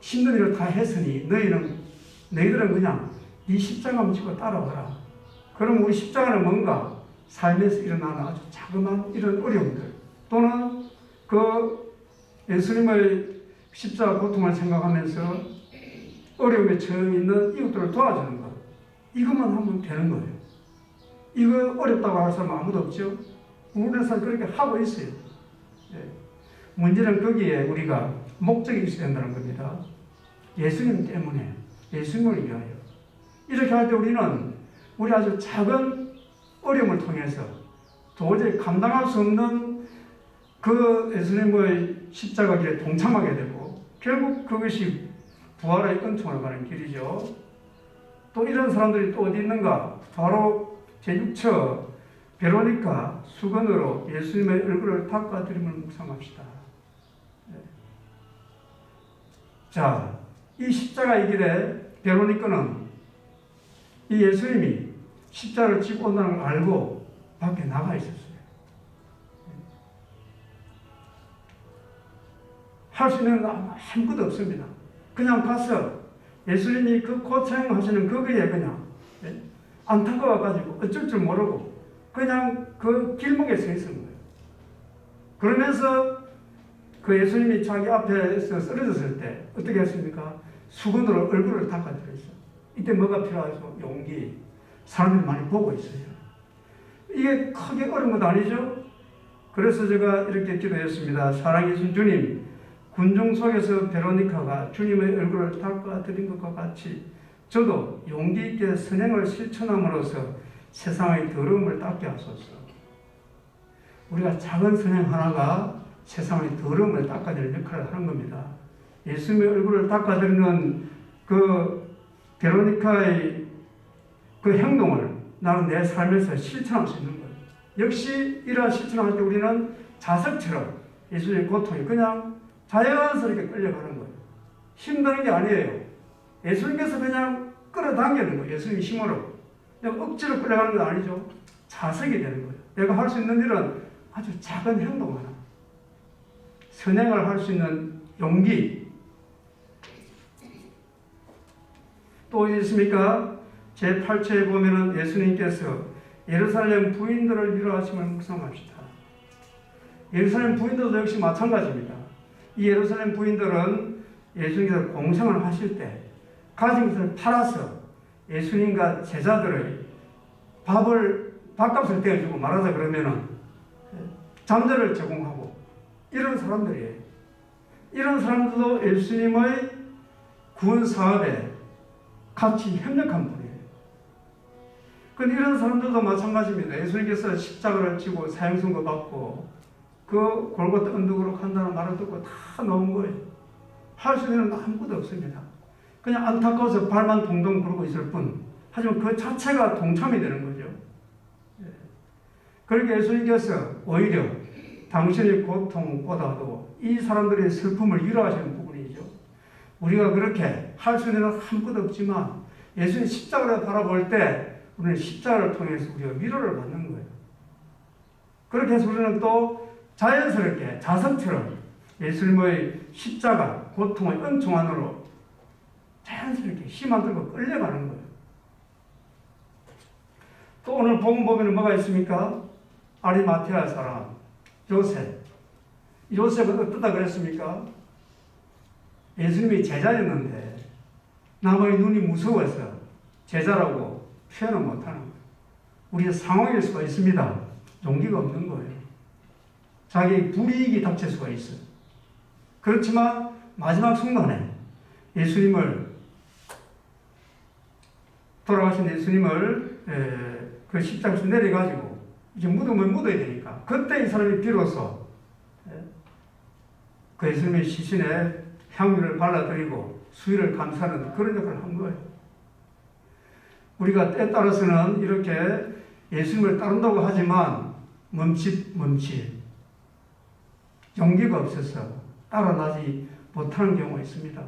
S2: 힘든 일을 다 했으니 너희들은 그냥 네 십자가만 지고 따라와라. 그럼 우리 십자가는 뭔가? 삶에서 일어나는 아주 자그마한 이런 어려움들 또는 그 예수님의 십자가 고통을 생각하면서 어려움에 처해 있는 이웃들을 도와주는 것. 이것만 하면 되는 거예요. 이거 어렵다고 할 사람 아무도 없죠? 우리나라에서 그렇게 하고 있어요. 예. 문제는 거기에 우리가 목적이 있어야 된다는 겁니다. 예수님 때문에, 예수님을 위하여. 이렇게 할 때 우리 아주 작은 어려움을 통해서 도저히 감당할 수 없는 그 예수님의 십자가 길에 동참하게 되고 결국 그것이 부활의 은총을 가는 길이죠. 또 이런 사람들이 또 어디 있는가? 바로 제6처 베로니카 수건으로 예수님의 얼굴을 닦아드림을 묵상합시다. 자, 이 십자가의 길에 베로니카는 이 예수님이 십자가를 지고 온다는 걸 알고 밖에 나가 있었어요. 할 수 있는 건 아무것도 없습니다. 그냥 가서 예수님이 그 고생하시는 거기에 그냥 안타까워가지고 어쩔 줄 모르고 그냥 그 길목에 서 있는 거예요. 그러면서 그 예수님이 자기 앞에서 쓰러졌을 때 어떻게 했습니까? 수건으로 얼굴을 닦아드렸어요. 이때 뭐가 필요하죠? 용기. 사람들이 많이 보고 있어요. 이게 크게 어려운 것 아니죠? 그래서 제가 이렇게 기도했습니다. 사랑해주신 주님, 군중 속에서 베로니카가 주님의 얼굴을 닦아드린 것과 같이 저도 용기 있게 선행을 실천함으로써 세상의 더러움을 닦게 하소서. 우리가 작은 선행 하나가 세상의 더러움을 닦아드리는 역할을 하는 겁니다. 예수님의 얼굴을 닦아드리는 그 베로니카의 그 행동을 나는 내 삶에서 실천할 수 있는 거예요. 역시 이러한 실천할 때 우리는 자석처럼 예수님의 고통이 그냥 자연스럽게 끌려가는 거예요. 힘드는 게 아니에요. 예수님께서 그냥 끌어당기는 거예요. 예수님의 힘으로. 그냥 억지로 끌려가는 건 아니죠. 자석이 되는 거예요. 내가 할 수 있는 일은 아주 작은 행동 하나. 선행을 할 수 있는 용기. 또 어디 있습니까? 제8처에 보면은 예수님께서 예루살렘 부인들을 위로하심을 묵상합시다. 예루살렘 부인들도 역시 마찬가지입니다. 이 예루살렘 부인들은 예수님께서 공생을 하실 때 가진 것을 팔아서 예수님과 제자들의 밥값을 떼어주고 말하자 그러면은 잠자를 제공하고 이런 사람들이에요. 이런 사람들도 예수님의 구원 사업에 같이 협력한 분이에요. 그런데 이런 사람들도 마찬가지입니다. 예수님께서 십자가를 지고 사형선고 받고 그 골고타 언덕으로 간다는 말을 듣고 다 나온 거예요. 할 수 있는 건 아무것도 없습니다. 그냥 안타까워서 발만 동동 구르고 있을 뿐. 하지만 그 자체가 동참이 되는 거죠. 그러니까 예수님께서 오히려 당신의 고통보다도 이 사람들의 슬픔을 위로하시는 부분이죠. 우리가 그렇게 할 수 있는 건 아무것도 없지만 예수님 십자가를 바라볼 때 우리는 십자가를 통해서 우리가 위로를 받는 거예요. 그렇게 해서 우리는 또 자연스럽게 자석처럼 예수님의 십자가, 고통의 은총 안으로 자연스럽게 힘 안 들고 끌려가는 거예요. 또 오늘 복음 보면 뭐가 있습니까? 아리마테아 사람 요셉. 요셉은 어떠다 그랬습니까? 예수님이 제자였는데 남의 눈이 무서워서 제자라고 표현을 못하는 거예요. 우리의 상황일 수가 있습니다. 용기가 없는 거예요. 자기 불이익이 닥칠 수가 있어요. 그렇지만 마지막 순간에 예수님을 돌아가신 예수님을 그 십자가에서 내려가지고 이제 묻음을 묻어야 되니까 그때 이 사람이 비로소 그 예수님의 시신에 향유를 발라드리고 수위를 감사하는 그런 역할을 한 거예요. 우리가 때에 따라서는 이렇게 예수님을 따른다고 하지만 멈칫 용기가 없어서 따라나지 못하는 경우가 있습니다.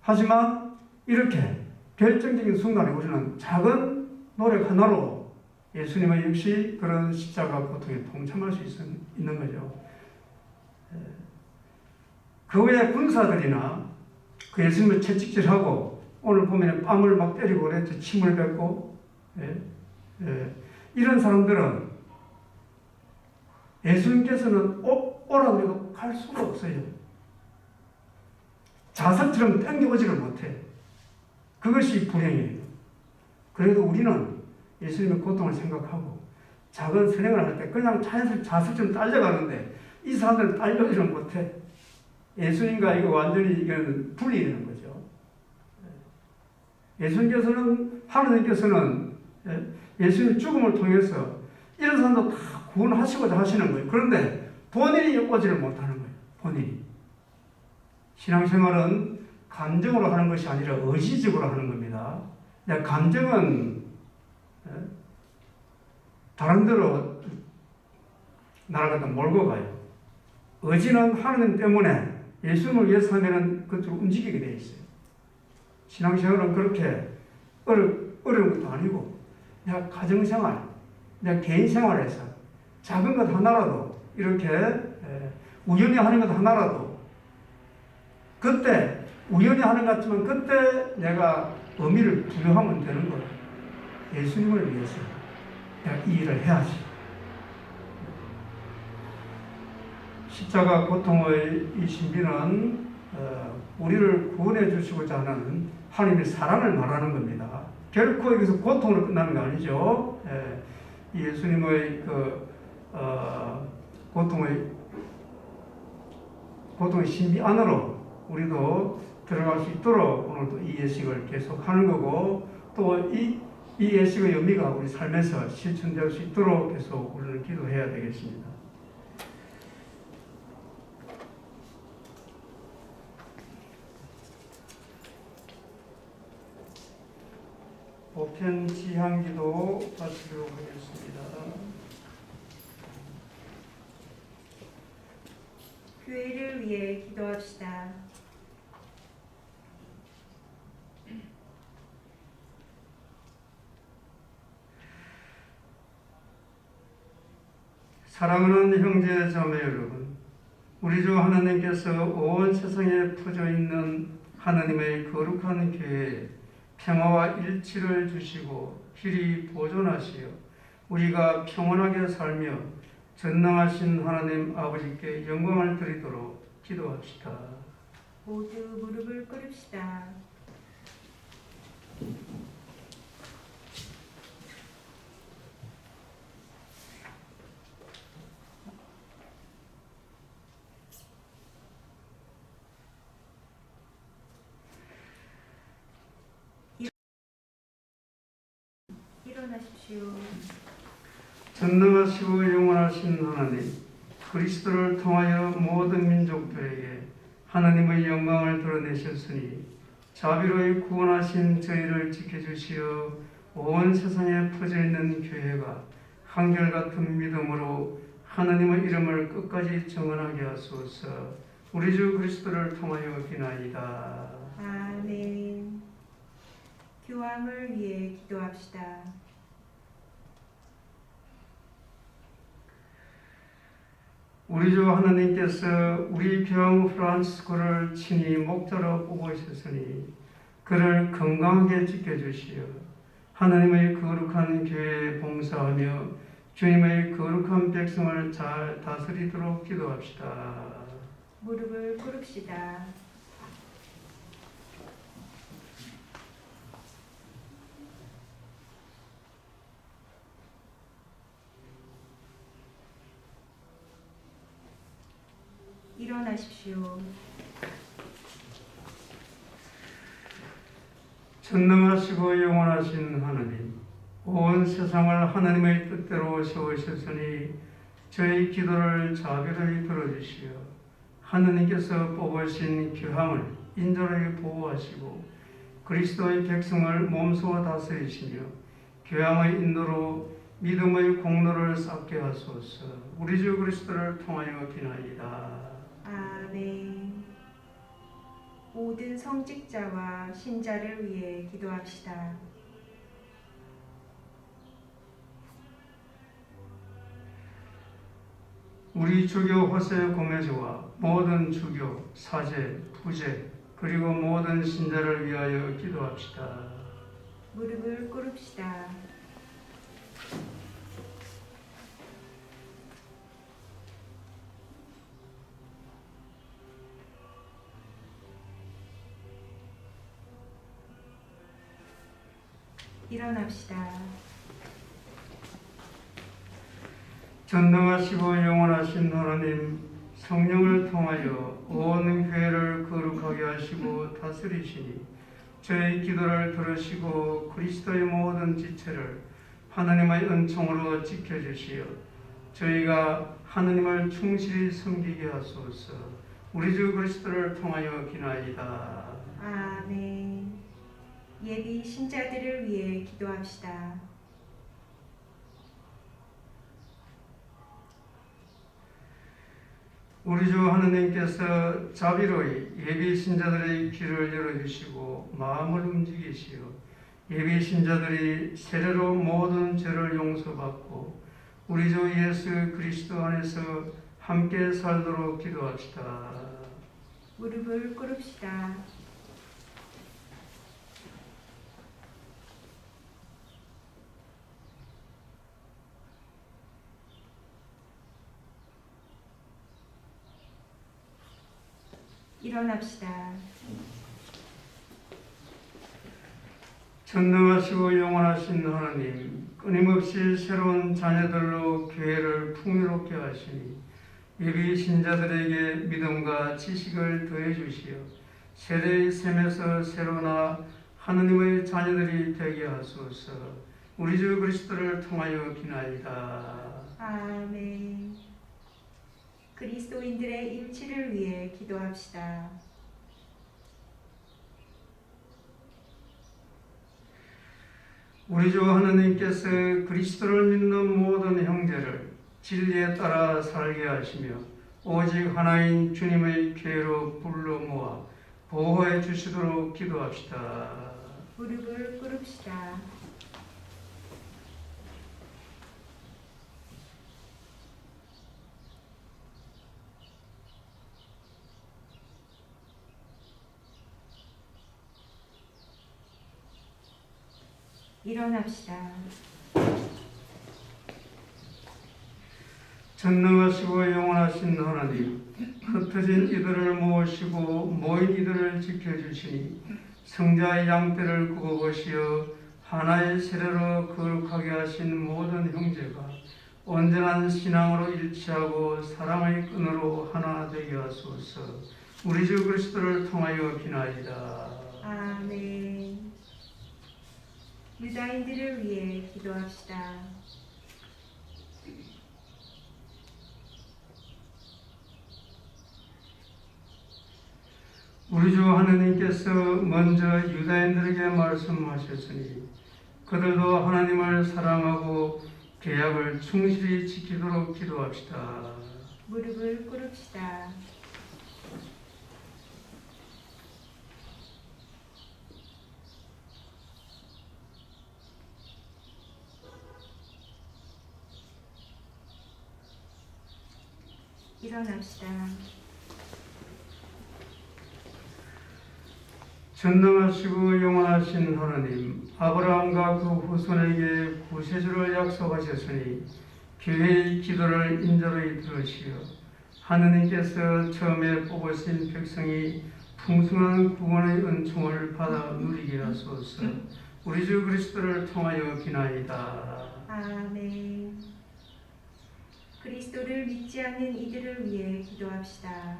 S2: 하지만 이렇게 결정적인 순간에 우리는 작은 노력 하나로 예수님은 역시 그런 십자가 고통에 동참할 수 있는 거죠. 그 외에 군사들이나 그 예수님을 채찍질하고 오늘 보면 뺨을 막 때리고 그랬죠. 침을 뱉고 이런 사람들은 예수님께서는 오라 그래도 갈 수가 없어요. 자석처럼 땡겨오지를 못해. 그것이 불행이에요. 그래도 우리는 예수님의 고통을 생각하고 작은 선행을 할 때 그냥 자연스럽게 자석처럼 딸려가는데 이 사람들은 딸려오지를 못해. 예수님과 이거 완전히 이건 분리되는 거죠. 예수님께서는, 하느님께서는 예수님 죽음을 통해서 이런 사람도 다 구원하시고자 하시는 거예요. 그런데 본인이 오지를 못하는 거예요. 본인이. 신앙생활은 감정으로 하는 것이 아니라 의지적으로 하는 겁니다. 감정은 다른 데로 날아가다 몰고 가요. 의지는 하나님 때문에 예수님을 위해서 하면 그쪽으로 움직이게 되어 있어요. 신앙생활은 그렇게 어려운 것도 아니고 내가 가정생활, 내가 개인생활에서 작은 것 하나라도 이렇게 우연히 하는 것 하나라도 그때 우연히 하는 것 같지만 그때 내가 의미를 부여하면 되는 거예요. 예수님을 위해서 내가 이 일을 해야지. 십자가 고통의 이 신비는 우리를 구원해 주시고자 하는 하나님의 사랑을 말하는 겁니다. 결코 여기서 고통으로 끝나는 거 아니죠. 예수님의 고통의 신비 안으로 우리도 들어갈 수 있도록 오늘도 이 예식을 계속 하는 거고 또 이 예식의 의미가 우리 삶에서 실천될 수 있도록 계속 우리는 기도해야 되겠습니다. 보편 지향기도 마치도록 하겠습니다.
S1: 교회를 위해 기도합시다.
S2: 사랑하는 형제 자매 여러분, 우리 주 하나님께서 온 세상에 퍼져 있는 하나님의 거룩한 교회에 평화와 일치를 주시고 길이 보존하시어 우리가 평온하게 살며 전능하신 하나님 아버지께 영광을 드리도록 기도합시다.
S1: 모두 무릎을 꿇읍시다. 일어나십시오.
S2: 전능하시고 영원하신 하나님, 그리스도를 통하여 모든 민족들에게 하나님의 영광을 드러내셨으니 자비로이 구원하신 저희를 지켜주시어 온 세상에 퍼져 있는 교회가 한결같은 믿음으로 하나님의 이름을 끝까지 정언하게 하소서. 우리 주 그리스도를 통하여 비나이다.
S1: 아멘. 교황을 위해 기도합시다.
S2: 우리 주 하나님께서 우리 교황 프란치스코를 친히 목자로 뽑으셨으니 그를 건강하게 지켜주시어 하나님의 거룩한 교회에 봉사하며 주님의 거룩한 백성을 잘 다스리도록 기도합시다.
S1: 무릎을 꿇읍시다. 일어나십시오.
S2: 전능하시고 영원하신 하나님, 온 세상을 하나님의 뜻대로 세우셨으니 저희 기도를 자비로이 들어주시어 하나님께서 뽑으신 교황을 인자하게 보호하시고 그리스도의 백성을 몸소 다스리시며 교황의 인도로 믿음의 공로를 쌓게 하소서. 우리 주 그리스도를 통하여 비나이다.
S1: 아멘. 모든 성직자와 신자를 위해 기도합시다.
S2: 우리 주교 호세 고메즈와 모든 주교, 사제, 부제 그리고 모든 신자를 위하여 기도합시다.
S1: 무릎을 꿇읍시다. 일어납시다.
S2: 전능하시고 영원하신 하나님, 성령을 통하여 온 교회를 거룩하게 하시고 다스리시니 저희 기도를 들으시고 그리스도의 모든 지체를 하나님의 은총으로 지켜주시어 저희가 하나님을 충실히 섬기게 하소서. 우리 주 그리스도를 통하여 기나이다.
S1: 아멘. 예비 신자들을 위해 기도합시다.
S2: 우리 주 하느님께서 자비로이 예비 신자들의 귀를 열어주시고 마음을 움직이시어 예비 신자들이 세례로 모든 죄를 용서받고 우리 주 예수 그리스도 안에서 함께 살도록 기도합시다.
S1: 무릎을 꿇읍시다. 일어납시다.
S2: 전능하시고 영원하신 하나님, 끊임없이 새로운 자녀들로 교회를 풍요롭게 하시니 예비 신자들에게 믿음과 지식을 더해 주시어 세대의 셈에서 새로나 하느님의 자녀들이 되게 하소서. 우리 주 그리스도를 통하여 기나이다.
S1: 아멘. 그리스도인들의 일치를 위해 기도합시다.
S2: 우리 주 하느님께서 그리스도를 믿는 모든 형제를 진리에 따라 살게 하시며 오직 하나인 주님의 교회로 불러 모아 보호해 주시도록 기도합시다.
S1: 무릎을 꿇읍시다. 일어납시다.
S2: 전능하시고 영원하신 하나님, 흩어진 이들을 모으시고 모인 이들을 지켜주시니 성자의 양떼를 굽어보시어 하나의 세례로 거룩하게 하신 모든 형제가 온전한 신앙으로 일치하고 사랑의 끈으로 하나 되게 하소서. 우리 주 그리스도를 통하여 기나이다.
S1: 아멘. 유다인들을 위해 기도합시다.
S2: 우리 주 하느님께서 먼저 유다인들에게 말씀하셨으니 그들도 하나님을 사랑하고 계약을 충실히 지키도록 기도합시다.
S1: 무릎을 꿇읍시다. 일어납시다.
S2: 전능하시고 영원하신 하나님, 아브라함과 그 후손에게 구세주를 약속하셨으니 교회의 기도를 인자로이 들으시어 하느님께서 처음에 뽑으신 백성이 풍성한 구원의 은총을 받아 누리게 하소서. 우리 주 그리스도를 통하여 기나이다.
S1: 아멘. 그리스도를 믿지 않는 이들을 위해 기도합시다.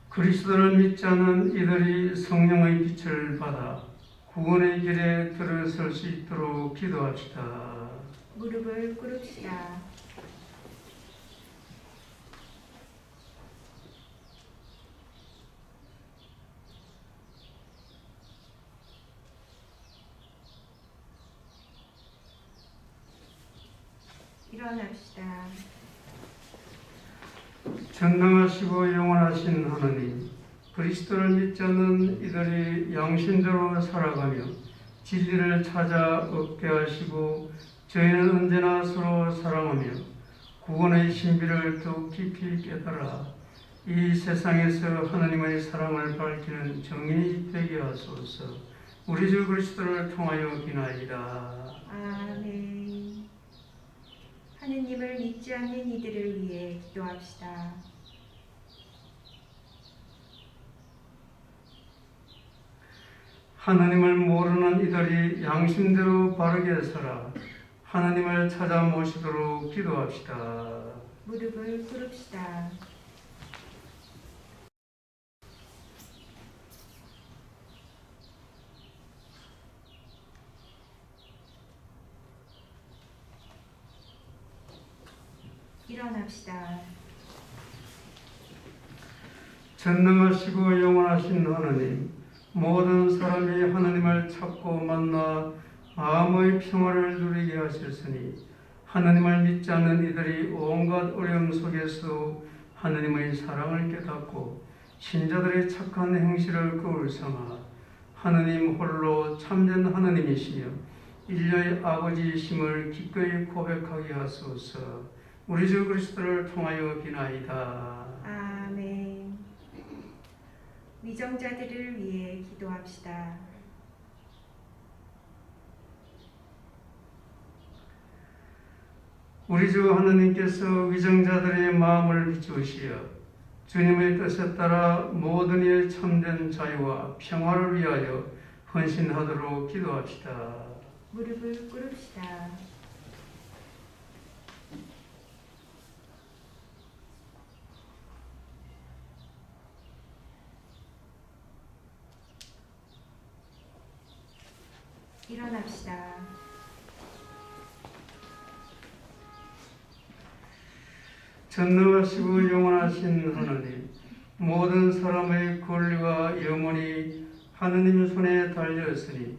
S2: 그리스도를 믿지 않는 이들이 성령의 빛을 받아 구원의 길에 들어설 수 있도록 기도합시다.
S1: 무릎을 꿇읍시다. 일어납시다.
S2: 전능하시고 영원하신 하나님, 그리스도를 믿지 않는 이들이 양심대로 살아가며 진리를 찾아 얻게 하시고 저희는 언제나 서로 사랑하며 구원의 신비를 더욱 깊이 깨달아 이 세상에서 하나님의 사랑을 밝히는 정인이 되게 하소서. 우리 주 그리스도를 통하여 기나이다.
S1: 아멘. 하느님을 믿지 않는 이들을 위해 기도합시다.
S2: 하나님을 모르는 이들이 양심대로 바르게 살아 하나님을 찾아 모시도록 기도합시다.
S1: 무릎을 꿇읍시다. 일어납시다.
S2: 전능하시고 영원하신 하나님, 모든 사람이 하나님을 찾고 만나 마음의 평화를 누리게 하셨으니 하나님을 믿지 않는 이들이 온갖 어려움 속에서 하나님의 사랑을 깨닫고 신자들의 착한 행실을 거울 삼아 하나님 홀로 참된 하나님이시며 인류의 아버지이심을 기꺼이 고백하게 하소서. 우리 주 그리스도를 통하여 비나이다.
S1: 아멘. 위정자들을 위해 기도합시다.
S2: 우리 주 하나님께서 위정자들의 마음을 비추시어 주님의 뜻에 따라 모든 이의 참된 자유와 평화를 위하여 헌신하도록 기도합시다.
S1: 무릎을 꿇읍시다. 일어납시다.
S2: 전능하시고 영원하신 하나님, 모든 사람의 권리와 영혼이 하느님 손에 달렸으니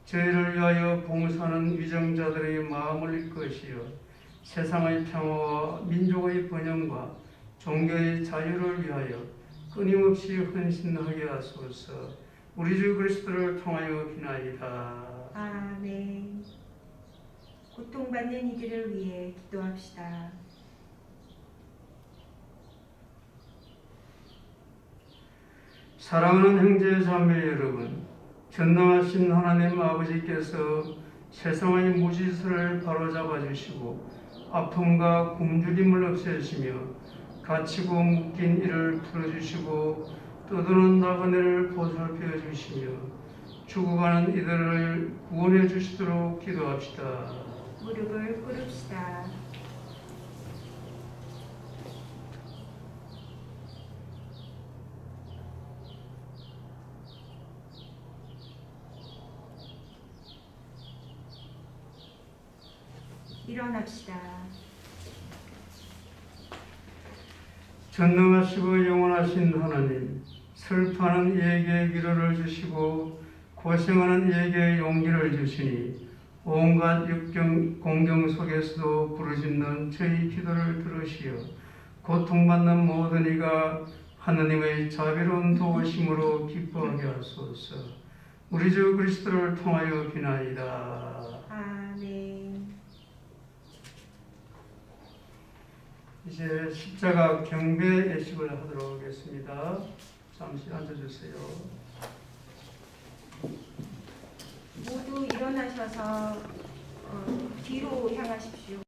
S2: 저희를 위하여 봉사하는 위정자들의 마음을 이끄시어 세상의 평화와 민족의 번영과 종교의 자유를 위하여 끊임없이 헌신하게 하소서. 우리 주 그리스도를 통하여 비나이다.
S1: 아멘. 고통받는 이들을 위해 기도합시다.
S2: 사랑하는 형제 자매 여러분, 전능하신 하나님 아버지께서 세상의 무질서를 바로잡아 주시고 아픔과 굶주림을 없애시며 갇히고 묶인 이를 풀어주시고 떠도는 나그네를 보살펴 주시며 죽어가는 이들을 구원해 주시도록 기도합시다.
S1: 무릎을 꿇읍시다. 일어납시다.
S2: 전능하시고 영원하신 하나님, 슬퍼하는 이에게 위로를 주시고 고생하는 이에게 용기를 주시니 온갖 공경 속에서도 부르짖는 저희 기도를 들으시어 고통받는 모든 이가 하나님의 자비로운 도우심으로 기뻐하게 하소서. 우리 주 그리스도를 통하여 비나이다.
S1: 아멘.
S2: 이제 십자가 경배 예식을 하도록 하겠습니다. 잠시 앉아주세요.
S1: 모두 일어나셔서 뒤로 향하십시오.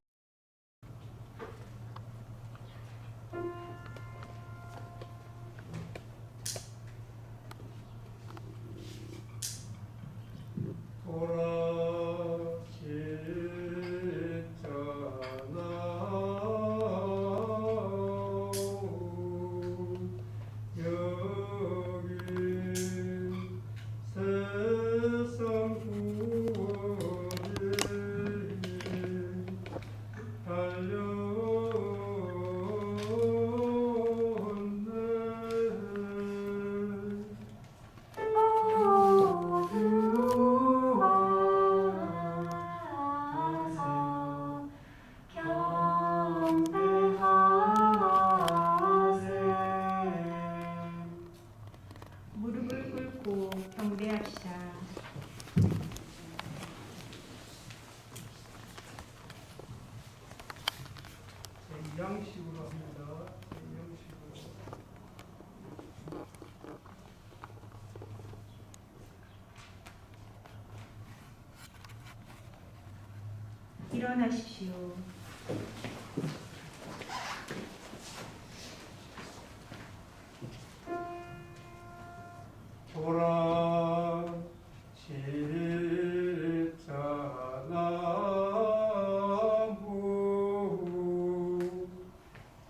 S1: 일어나십시오.
S2: 보라 십자나무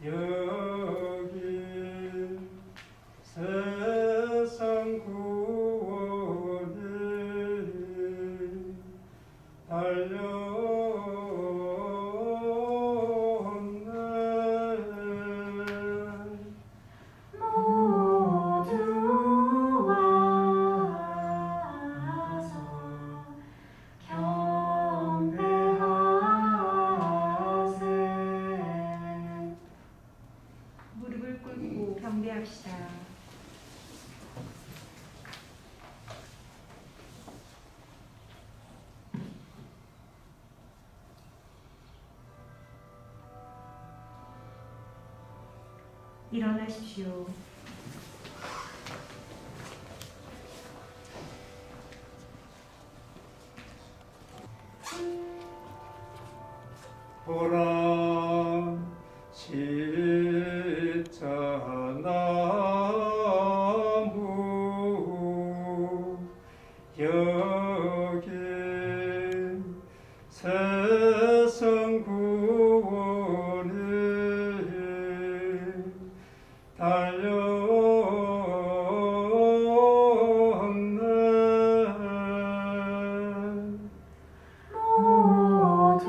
S2: 여기 세상 구원을 달려온네.
S1: 모두 와서 경배하세. 무릎을 꿇고 경배합시다. 일어나십시오.
S2: 보라 십자나무 여기 세상 구원을 달려온네.
S1: 모두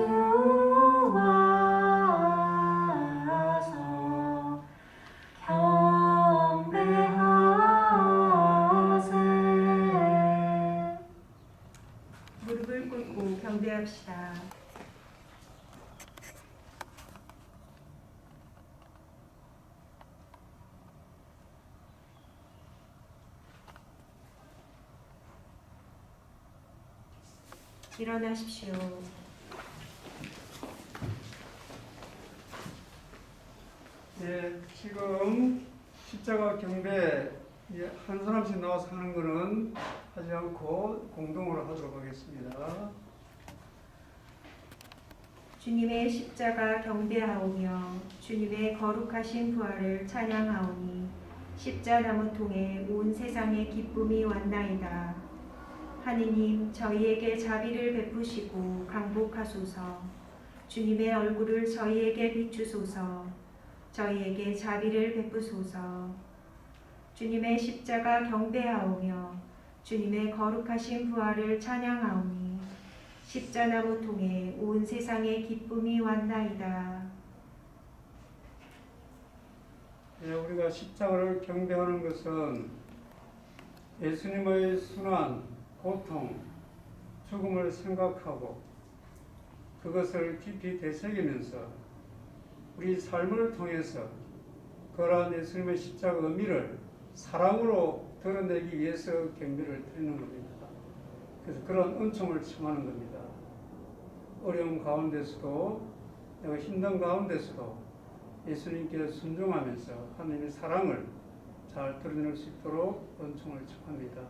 S1: 와서 경배하세. 무릎을 꿇고 경배합시다. 일어나십시오.
S2: 예, 지금 십자가 경배 한 사람씩 나와서 하는 거는 하지 않고 공동으로 하도록 하겠습니다.
S1: 주님의 십자가 경배하오며 주님의 거룩하신 부활을 찬양하오니 십자나무 통에 온 세상에 기쁨이 왔나이다. 하느님 저희에게 자비를 베푸시고 강복하소서. 주님의 얼굴을 저희에게 비추소서. 저희에게 자비를 베푸소서. 주님의 십자가 경배하오며 주님의 거룩하신 부활을 찬양하오니 십자나무 통에 온 세상에 기쁨이 왔나이다.
S2: 예, 우리가 십자가를 경배하는 것은 예수님의 순환, 고통, 죽음을 생각하고 그것을 깊이 되새기면서 우리 삶을 통해서 그러한 예수님의 십자가 의미를 사랑으로 드러내기 위해서 경배를 드리는 겁니다. 그래서 그런 은총을 청하는 겁니다. 어려움 가운데서도 내가 힘든 가운데서도 예수님께 순종하면서 하나님의 사랑을 잘 드러낼 수 있도록 은총을 청합니다.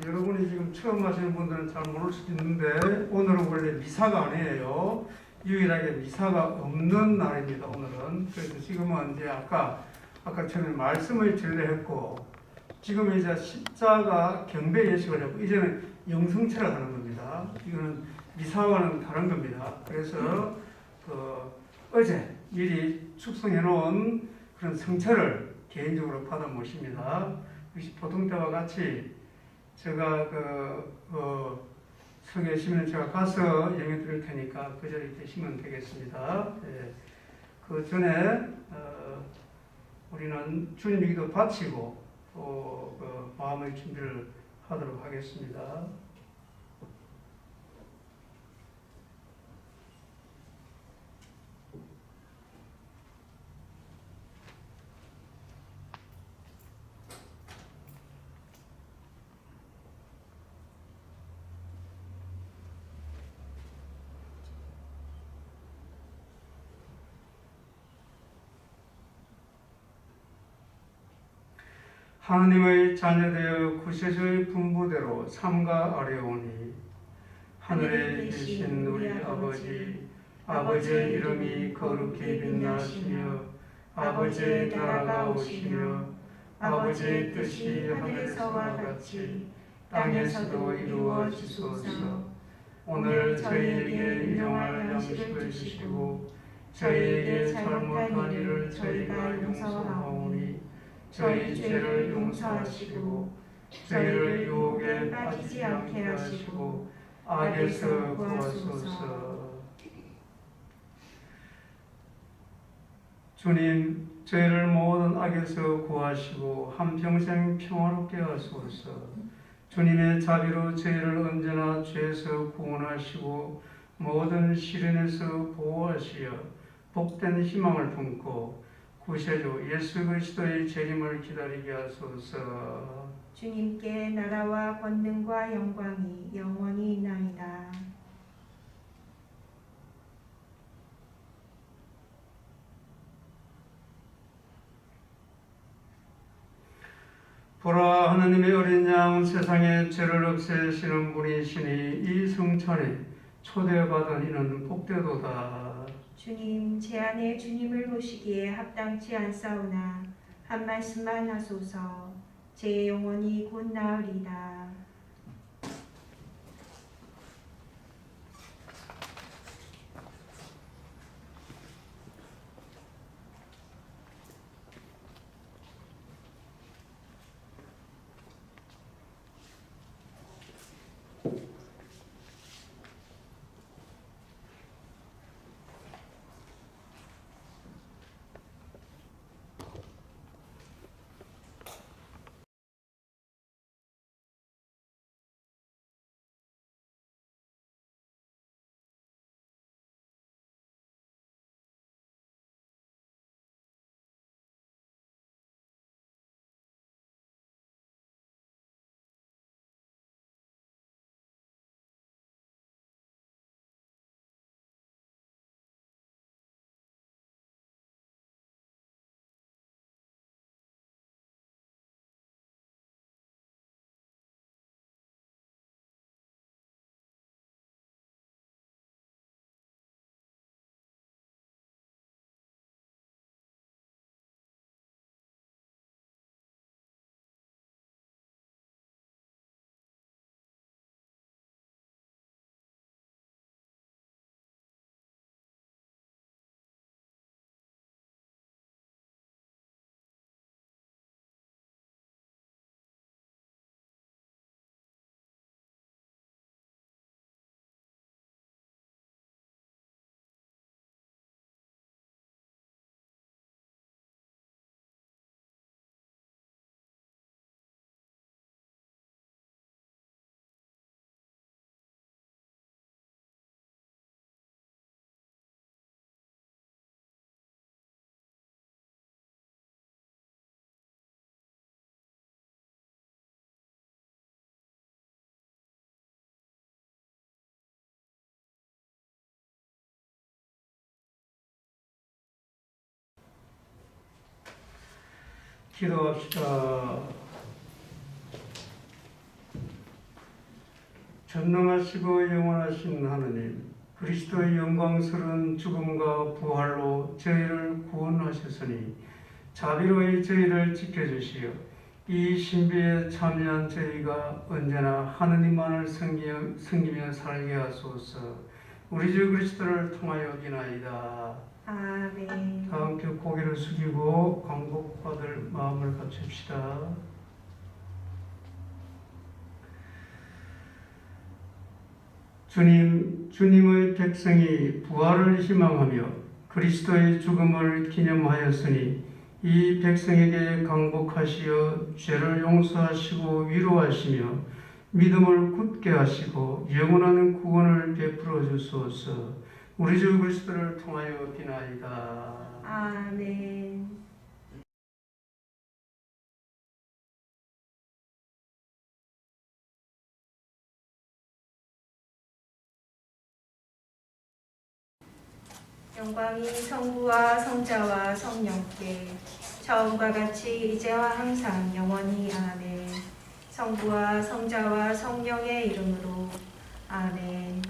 S2: 여러분이 지금 처음 하시는 분들은 잘 모를 수도 있는데 오늘은 원래 미사가 아니에요. 유일하게 미사가 없는 날입니다. 오늘은. 그래서 지금은 이제 아까 전에 말씀을 전례했고 지금 이제 십자가 경배 예식을 하고 이제는 영성체를 하는 겁니다. 이거는 미사와는 다른 겁니다. 그래서 어제 미리 숙성해 놓은 그런 성체를 개인적으로 받아 모십니다. 역시 보통 때와 같이 제가 서 계시면 제가 가서 영해 드릴 테니까 그 자리에 계시면 되겠습니다. 예. 그 전에 우리는 주님에게도 바치고 또 마음의 준비를 하도록 하겠습니다. 하느님의 자녀되어 구세주의 분부대로 삼가 아뢰오니 하늘에 계신 우리 아버지, 아버지의 이름이 거룩히 빛나시며 아버지의 나라가 오시며 아버지의 뜻이 하늘에서와 같이 땅에서도 이루어지소서. 오늘 저희에게 일용할 양식을 주시고 저희에게 잘못한 일을 저희가 용서하오니 저희 죄를 용서하시고 저희를 유혹에 빠지지 않게 하시고 악에서 구하소서. 주님, 저희를 모든 악에서 구하시고 한평생 평화롭게 하소서. 주님의 자비로 저희를 언제나 죄에서 구원하시고 모든 시련에서 보호하시어 복된 희망을 품고 구세주 예수 그리스도의 재림을 기다리게 하소서.
S1: 주님께 나라와 권능과 영광이 영원히 있나이다.
S2: 보라, 하느님의 어린 양, 세상의 죄를 없애시는 분이시니 이 성찬에 초대받은 이는 복되도다.
S1: 주님, 제 안에 주님을 모시기에 합당치 않사오나 한 말씀만 하소서. 제 영혼이 곧 나으리다.
S2: 기도합시다. 전능하시고 영원하신 하느님, 그리스도의 영광스러운 죽음과 부활로 저희를 구원하셨으니 자비로이 저희를 지켜주시어 이 신비에 참여한 저희가 언제나 하느님만을 섬기며 살게 하소서. 우리 주 그리스도를 통하여 비나이다.
S1: 아멘.
S2: 다 함께 고개를 숙이고 광복받을 마음을 갖춥시다. 주님의 백성이 부활을 희망하며 그리스도의 죽음을 기념하였으니 이 백성에게 강복하시어 죄를 용서하시고 위로하시며 믿음을 굳게 하시고 영원한 구원을 베풀어 주소서. 우리 주 그리스도를 통하여 비나이다.
S1: 아멘. 영광이 성부와 성자와 성령께 처음과 같이 이제와 항상 영원히 아멘. 성부와 성자와 성령의 이름으로 아멘.